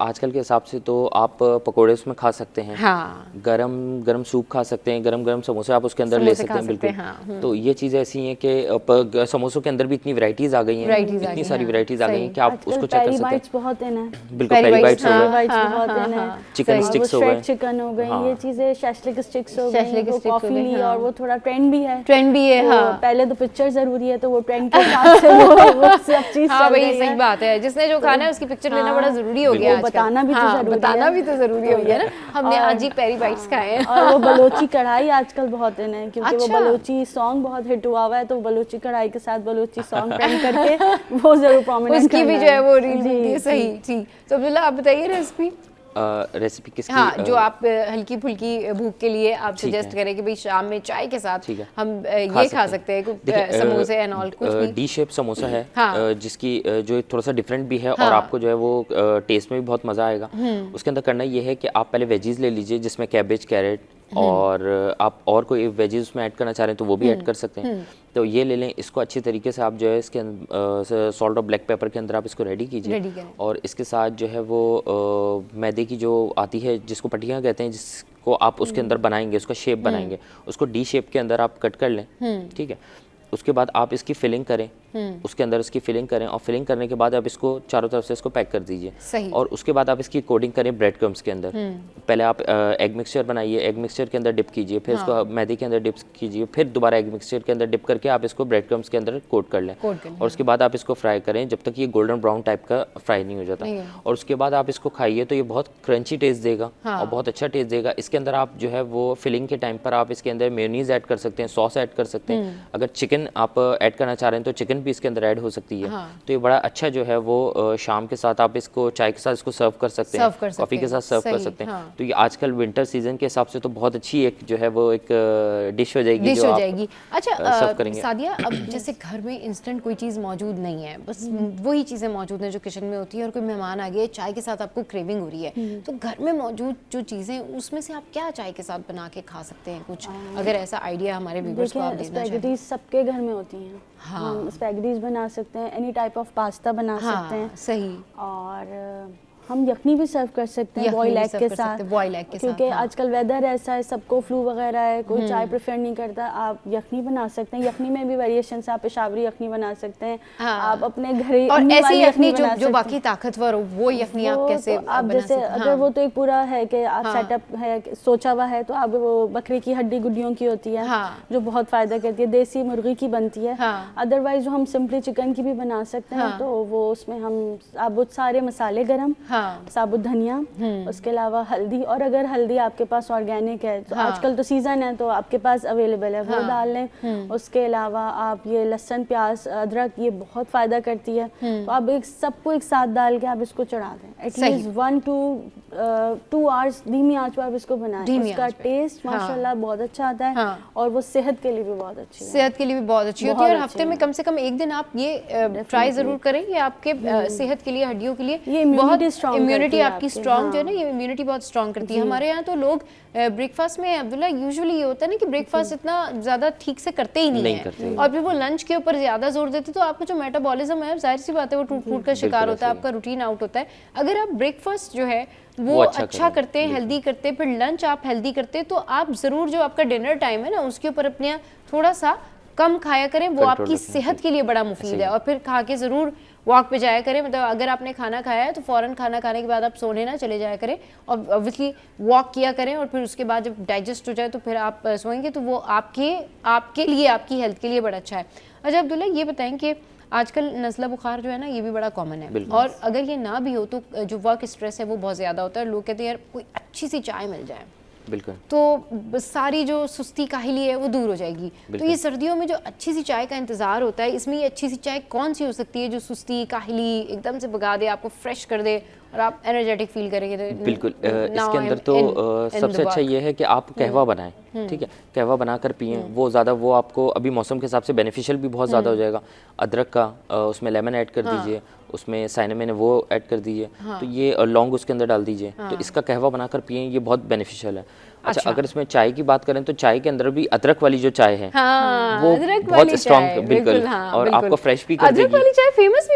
Speaker 5: आजकल के हिसाब से तो आप पकोड़े उसमें खा सकते हैं,
Speaker 1: हाँ।
Speaker 5: गरम गरम सूप खा सकते हैं, गरम गरम समोसे आप उसके अंदर ले सकते हैं, बिल्कुल।
Speaker 1: हाँ।
Speaker 5: तो ये चीज़ें ऐसी हैं कि समोसों के अंदर भी इतनी वैरायटीज आ गई हैं, इतनी सारी वैरायटीज आ गई हैं कि आप उसको चेक कर सकते हैं।
Speaker 4: बहुत है ना,
Speaker 5: बिल्कुल पेरी बाइट्स हो गए,
Speaker 4: बहुत है ना,
Speaker 5: चिकन स्टिक्स हो गए,
Speaker 4: चिकन हो गई, ये चीजें शैशलिक स्टिक्स हो गई, वो कॉफी ली और वो थोड़ा ट्रेंड भी है, हाँ। पहले तो पिक्चर जरूरी है तो वो ट्रेंड के हिसाब से वो सब चीज।
Speaker 1: हाँ भाई सही बात है, जिसने जो खाना है उसकी पिक्चर लेना बड़ा जरूरी हो गया,
Speaker 4: बताना भी तो जरूरी
Speaker 1: हो गया ना। हमने आज ही पेरी बाइट्स खाए हैं।
Speaker 4: और वो बलोची कढ़ाई आजकल बहुत है, क्योंकि वो बलोची सॉन्ग बहुत हिट हुआ हुआ है, तो बलोची कढ़ाई के साथ बलोची सॉन्ग ट्रेंड करके वो जरूर प्रोमिनेंट
Speaker 1: उसकी भी जो है वो रील मिलती है। सही ठीक। तो अब्दुल्ला आप बताइए
Speaker 5: रेसिपी किसकी?
Speaker 1: हाँ, जो आप हल्की फुल्की भूख के लिए आप सजेस्ट करें कि भाई शाम में चाय के साथ हम ये खा सकते हैं समोसे एंड ऑल, कुछ भी
Speaker 5: डी शेप समोसा है,
Speaker 1: हाँ।
Speaker 5: जिसकी जो थोड़ा सा डिफरेंट भी है, और आपको जो है वो टेस्ट में भी बहुत मज़ा आएगा। उसके अंदर करना ये है कि आप पहले वेजीज ले लीजिए, जिसमें कैबेज, कैरेट, और आप और कोई वेजीज उसमें ऐड करना चाह रहे हैं तो वो भी ऐड कर सकते हैं। तो ये ले लें, इसको अच्छी तरीके से आप जो है इसके सॉल्ट और ब्लैक पेपर के अंदर आप इसको रेडी कीजिए, और इसके साथ जो है वो मैदे की जो आती है जिसको पटियाँ कहते हैं, जिसको आप उसके अंदर बनाएंगे, उसका शेप बनाएंगे, उसको डी शेप के अंदर आप कट कर लें, ठीक है। उसके बाद आप इसकी फिलिंग करें, उसके अंदर इसकी फिलिंग करें और फिलिंग करने के बाद आप इसको चारों तरफ से इसको पैक कर दीजिए।
Speaker 1: सही।
Speaker 5: और उसके बाद आप इसकी कोडिंग करें ब्रेड क्रम्स के अंदर। पहले आप एग मिक्सचर बनाइए, एग मिक्सचर के अंदर डिप कीजिए, फिर इसको मैदे के अंदर डिप कीजिए, फिर दोबारा एग मिक्सचर के अंदर डिप करके आप इसको ब्रेड क्रम्स के अंदर कोट कर लें। और उसके बाद आप इसको फ्राई करें जब तक ये गोल्डन ब्राउन टाइप का फ्राई नहीं हो जाता। और उसके बाद आप इसको खाइए तो ये बहुत क्रंची टेस्ट देगा और बहुत अच्छा टेस्ट देगा। इसके अंदर आप जो है वो फिलिंग के टाइम पर आप इसके अंदर मेयोनीज ऐड कर सकते हैं, सॉस ऐड कर सकते हैं। अगर चिकन आप ऐड करना चाह रहे हैं तो चिकन भी इसके अंदर ऐड हो सकती है। तो ये बड़ा अच्छा जो है वो शाम के साथ आप इसको चाय के साथ इसको सर्व कर सकते हैं, कॉफी के साथ सर्व कर सकते हैं। तो ये आजकल विंटर सीजन के हिसाब से तो बहुत अच्छी एक जो है वो एक डिश हो जाएगी जो आप सर्व करेंगे।
Speaker 1: सादिया, अब जैसे घर में इंस्टेंट कोई चीज़ मौजूद नहीं है, बस वही चीज़ें मौजूद हैं जो किचन में होती है, और कोई मेहमान आ गया, चाय के साथ आपको क्रेविंग हो रही है, तो घर में मौजूद जो चीज़ें उसमें से आप क्या चाय के साथ बना के खा सकते हैं कुछ, अगर ऐसा आइडिया हमारे व्यूअर्स को आप देना चाहें।
Speaker 4: स्पैगेटीज सबके घर में होती हैं। हम स्पैगेटीज बना सकते हैं, एनी टाइप ऑफ पास्ता बना सकते हैं।
Speaker 1: सही।
Speaker 4: और हम यखनी भी सर्व कर सकते हैं बॉयल एग के साथ, क्योंकि आजकल वेदर ऐसा है, सबको फ्लू वगैरह है, कोई चाय प्रेफर नहीं करता, आप यखनी बना सकते हैं। यखनी में भी वेरिएशन आप पेशावरी यखनी बना सकते हैं, आप अपने घर
Speaker 1: और ऐसी यखनी जो बाकी ताकतवर हो वो यखनी आप कैसे
Speaker 4: आप जैसे अगर वो तो एक पूरा है कि आप सेटअप है सोचा हुआ है, तो आप वो बकरी की हड्डी गुड्डियों की होती है जो बहुत फायदा करती है, देसी मुर्गी की बनती है। अदरवाइज जो हम सिंपली चिकन की भी बना सकते हैं, तो वो उसमें हम साबुत सारे मसाले गरम, साबुत धनिया, उसके अलावा हल्दी, और अगर हल्दी आपके पास ऑर्गेनिक है तो आजकल तो सीजन है तो आपके पास अवेलेबल है, वो डाल लें। उसके अलावा आप ये लहसुन प्याज अदरक ये बहुत फायदा करती है, तो आप एक सबको एक साथ डाल के आप इसको चढ़ा दें। एटलीस्ट 1 to 2 आवर्स धीमी आंच पर आप इसको बनाएं, उसका टेस्ट माशाल्लाह बहुत अच्छा आता है। और वो सेहत के लिए भी बहुत अच्छी है,
Speaker 1: सेहत के लिए भी बहुत अच्छी होती है। और हफ्ते में कम से कम एक दिन आप ये ट्राई जरूर करें, ये आपके सेहत के लिए, हड्डियों के लिए बहुत इम्यूनिटी आपकी स्ट्रॉन्ग जो है ना, ये इम्यूनिटी बहुत स्ट्रॉन्ग करती है। हमारे यहाँ तो लोग ब्रेकफास्ट में अब्दुल्ला यूजुअली ये होता है ना कि ब्रेकफास्ट इतना ज़्यादा ठीक से करते ही नहीं है, और फिर वो लंच के ऊपर ज़्यादा जोर देते, तो आपका जो मेटाबॉलिज्म है जाहिर सी बात है वो टूट फूट का शिकार होता है, आपका रूटीन आउट होता है। अगर आप ब्रेकफास्ट जो है वो अच्छा करते हैं, हेल्दी करते हैं, फिर लंच आप हेल्दी करते हैं, तो आप ज़रूर जो आपका डिनर टाइम है ना उसके ऊपर अपने थोड़ा सा कम खाया करें, वो आपकी सेहत के लिए बड़ा मुफीद है। और फिर खा के ज़रूर वॉक पे जाया करें, मतलब अगर आपने खाना खाया है तो फ़ौरन खाना खाने के बाद आप सोने ना चले जाया करें, और ऑब्वियसली वॉक किया करें, और फिर उसके बाद जब डाइजेस्ट हो जाए तो फिर आप सोएंगे, तो वो आपके लिए, आपकी हेल्थ के लिए बड़ा अच्छा है। अच्छा अब्दुल्ला, ये बताएं कि आजकल नज़ला बुखार जो है ना ये भी बड़ा कॉमन है, और अगर ये ना भी हो तो जो वर्क स्ट्रेस है वो बहुत ज़्यादा होता है, लोग कहते हैं यार कोई अच्छी सी चाय मिल जाए
Speaker 5: बिल्कुल
Speaker 1: तो सारी जो सुस्ती काहली है वो दूर हो जाएगी। तो ये सर्दियों में जो अच्छी सी चाय का इंतज़ार होता है, इसमें ये अच्छी सी चाय कौन सी हो सकती है जो सुस्ती काहली एकदम से भगा दे, आपको फ्रेश कर दे और आप एनर्जेटिक फील करेंगे?
Speaker 5: बिल्कुल इसके अंदर तो सबसे अच्छा ये है कि आप कहवा बनाएं, ठीक है, कहवा बनाकर पिएं, वो ज़्यादा वो आपको अभी मौसम के हिसाब से बेनिफिशियल भी बहुत ज़्यादा हो जाएगा। अदरक का उसमें लेमन ऐड कर दीजिए, उसमें साइनामिन वो ऐड कर दीजिए, तो ये लौंग उसके अंदर डाल दीजिए, तो इसका कहवा बनाकर पिएं, ये बहुत बेनिफिशियल है। अच्छा, अगर इसमें चाय की बात करें तो चाय के अंदर भी अदरक वाली जो चाय है वो बहुत स्ट्रॉन्ग, बिल्कुल, और आपको फ्रेश भी कर देगी।
Speaker 1: अदरक वाली चाय फेमस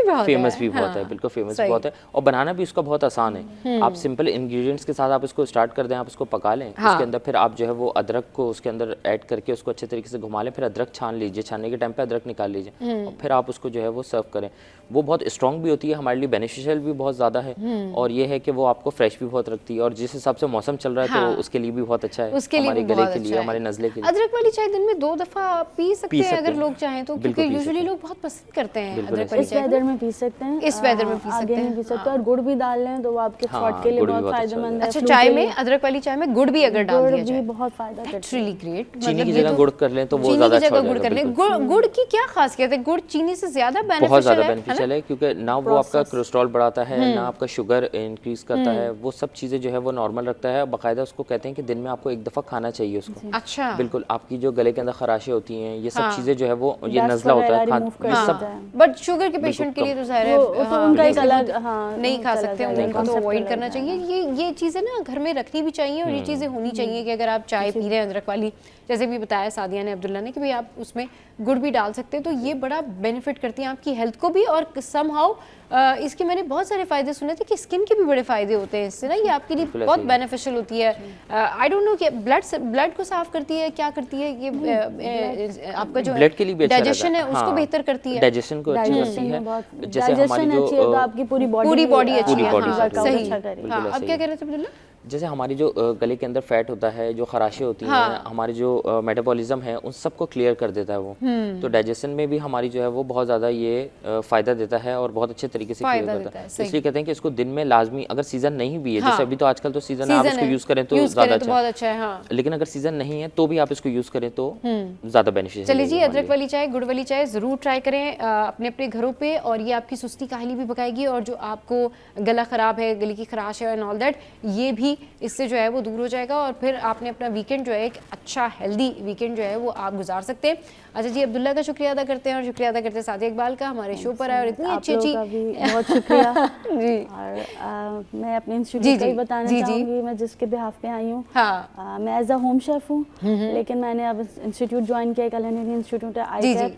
Speaker 1: भी बहुत है,
Speaker 5: बिल्कुल फेमस भी बहुत है, और बनाना भी उसका बहुत आसान है। आप सिंपल इंग्रेडिएंट्स के साथ आप इसको स्टार्ट कर दें, आप उसको पका लें, उसके अंदर फिर आप जो है वो अदरक को उसके अंदर ऐड करके उसको अच्छे तरीके से घुमा लें, फिर अदरक छान लीजिए, छानने के टाइम पे अदरक निकाल लीजिए, और फिर आप उसको जो है वो सर्व करें। वो बहुत स्ट्रॉन्ग भी होती है, हमारे लिए बेनिफिशियल भी बहुत ज़्यादा है, और ये है कि वो आपको फ्रेश भी बहुत रखती है, और जिस हिसाब से मौसम चल रहा है तो उसके लिए भी बहुत अच्छा है, हमारे गले के लिए, हमारे नज़ले के लिए।
Speaker 1: अदरक वाली चाय दिन में 2 दफ़ा पी सकते हैं अगर लोग चाहें तो, क्योंकि यूजुअली लोग बहुत पसंद करते हैं अदरक वाली चाय।
Speaker 4: इस वेदर में पी सकते हैं,
Speaker 1: इस वेदर में पी सकते हैं,
Speaker 4: और गुड़ भी डाल लें तो वो आपके थ्रोट के लिए बहुत फायदेमंद है।
Speaker 1: अच्छा, चाय में अदरक वाली चाय में गुड़ भी अगर डाल दिया जाए
Speaker 4: बहुत फायदा करता है,
Speaker 1: दैट्स रियली ग्रेट।
Speaker 5: चीनी की जगह गुड़ कर लें तो वो ज़्यादा अच्छा हो जाएगा।
Speaker 1: गुड़ कर लें। गुड़ की क्या खासियत है? गुड़ चीनी से ज़्यादा
Speaker 5: बेनिफिशियल है, क्योंकि ना वो आपका कोलेस्ट्रॉल बढ़ाता है, ना आपका शुगर इंक्रीज करता है, वो सब चीज़ें जो है वो नॉर्मल रखता है। बाकायदा उसको कहते हैं कि दिन में आपको 1 दफ़ा खाना चाहिए उसको।
Speaker 1: अच्छा,
Speaker 5: बिल्कुल, आपकी जो गले के अंदर खराशें होती हैं, ये सब चीज़ें जो है वो, ये नज़ला होता है, ये सब।
Speaker 1: बट शुगर के पेशेंट के लिए तो ज़ाहिर है
Speaker 4: उनका एक अलग
Speaker 1: नहीं खा सकते, उनको तो अवॉइड करना चाहिए। ये चीज़ें ना घर में रखनी भी चाहिए, और ये चीज़ें होनी चाहिए कि अगर आप चाय पी रहे हैं अदरक वाली, जैसे भी बताया सादिया ने, अब्दुल्ला ने, कि भाई आप उसमें गुड़ भी डाल सकते हैं, तो ये बड़ा बेनिफिट करती हैं आपकी हेल्थ को भी, और समहाउ इसके मैंने बहुत सारे फ़ायदे सुने थे कि स्किन के भी बड़े फ़ायदे होते हैं इससे ना, ये आपके लिए बहुत बेनिफिशियल होती है। आई डोंट नो कि ब्लड को साफ करती है, क्या करती है ये आपका जो
Speaker 5: ब्लड के लिए भी अच्छा
Speaker 1: डाइजेशन
Speaker 5: रहता
Speaker 1: है उसको
Speaker 5: हाँ,
Speaker 1: बेहतर करती है,
Speaker 5: डाइजेशन को अच्छी
Speaker 4: डाइजेशन
Speaker 5: करती
Speaker 4: में बहुत
Speaker 5: है। जैसे हमारी
Speaker 4: डाइजेशन
Speaker 5: जो
Speaker 4: अच्छी है तो आपकी पूरी
Speaker 1: पूरी बॉडी अच्छी
Speaker 5: पूरी
Speaker 1: है,
Speaker 5: body
Speaker 1: हाँ,
Speaker 5: वर्कआउट
Speaker 1: सही।
Speaker 4: अच्छा करेगी।
Speaker 1: हाँ,
Speaker 5: बिल्कुल
Speaker 1: अब
Speaker 5: ऐसा
Speaker 1: क्या
Speaker 5: ही
Speaker 1: कह
Speaker 5: है।
Speaker 1: रहे थे अब्दुल्ला?
Speaker 5: जैसे हमारी जो गले के अंदर फैट होता है, जो खराशे होती
Speaker 1: हाँ।
Speaker 5: हैं, हमारी जो मेटाबॉलिज्म है उन सबको क्लियर कर देता है वो। तो डाइजेशन में भी हमारी जो है वो बहुत ज़्यादा ये फ़ायदा देता है और बहुत अच्छे तरीके से
Speaker 1: फायदा
Speaker 5: क्लियर
Speaker 1: देता
Speaker 5: करता
Speaker 1: है,
Speaker 5: है।
Speaker 1: सही।
Speaker 5: इसलिए कहते हैं कि इसको दिन में लाजमी, अगर सीज़न नहीं भी है,
Speaker 1: हाँ।
Speaker 5: जैसे अभी तो आजकल तो सीज़न है, आप
Speaker 1: सीजन
Speaker 5: इसको
Speaker 1: है,
Speaker 5: यूज़ करें तो
Speaker 1: यूज
Speaker 5: ज़्यादा
Speaker 1: करें तो बहुत
Speaker 5: अच्छा
Speaker 1: अच्छा है, हाँ।
Speaker 5: है। लेकिन अगर सीज़न नहीं है तो भी आप इसको यूज़ करें तो ज़्यादा बेनिफिशियल
Speaker 1: चलिए जी, अदरक वाली चाय, गुड़ वाली चाय ज़रूर ट्राई करें अपने अपने घरों पे, और ये आपकी सुस्ती काहली भी भगाएगी, और जो आपको गला ख़राब है, गले की खराश है एंड ऑल दैट, ये भी इससे जो है वो दूर हो जाएगा, और फिर आपने अपना वीकेंड जो है एक अच्छा हेल्दी वीकेंड जो है वो आप गुजार सकते हैं। अच्छा जी, अब्दुल्ला का शुक्रिया अदा करते हैं, और शुक्रिया अदा करते हैं सादिया इकबाल का, हमारे शो पर आए और इतनी
Speaker 4: आप
Speaker 1: अच्छी
Speaker 4: लोगों
Speaker 1: अच्छी
Speaker 4: का भी बहुत शुक्रिया।
Speaker 1: जी
Speaker 4: और मैं अपने
Speaker 1: जी,
Speaker 4: इंस्टीट्यूट का
Speaker 1: जी,
Speaker 4: ही बताना
Speaker 1: जी, जी।
Speaker 4: चाहूँगी, मैं जिसके बिहाफ पे आई हूँ।
Speaker 1: हाँ
Speaker 4: मैं एज अ होम शेफ़ हूँ, लेकिन मैंने अब इंस्टीट्यूट ज्वाइन किया, कलिनरी इंस्टीट्यूट है
Speaker 1: जी,
Speaker 4: ICAP,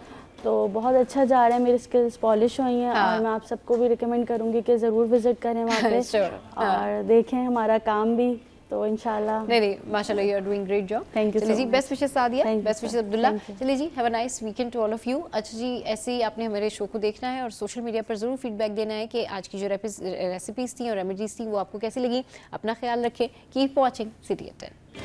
Speaker 4: तो बहुत अच्छा जा रहा है, मेरी स्किल्स पॉलिश हुई हैं।
Speaker 1: हाँ।
Speaker 4: और मैं आप सबको भी रिकमेंड करूँगी कि ज़रूर विज़िट करें वहाँ पे
Speaker 1: Sure, हाँ।
Speaker 4: और देखें हमारा काम भी, तो इंशाल्लाह।
Speaker 1: नहीं माशाल्लाह, you are doing great job.
Speaker 4: Thank you
Speaker 1: चलिए
Speaker 4: so
Speaker 1: जी,
Speaker 4: much.
Speaker 1: Best wishes Sadia,
Speaker 4: Thank you,
Speaker 1: best
Speaker 4: sir.
Speaker 1: Wishes Abdullah.
Speaker 4: Thank you.
Speaker 1: चलिए जी, have a nice weekend to all of you. अच्छा जी, ऐसे ही आपने हमारे शो को देखना है और सोशल मीडिया पर ज़रूर फीडबैक देना है कि आज की जो रेसिपीज़ थी और रेमेडीज़ थी वो आपको कैसी लगी। अपना ख्याल रखें, कीप वॉचिंग सिटी एफ10।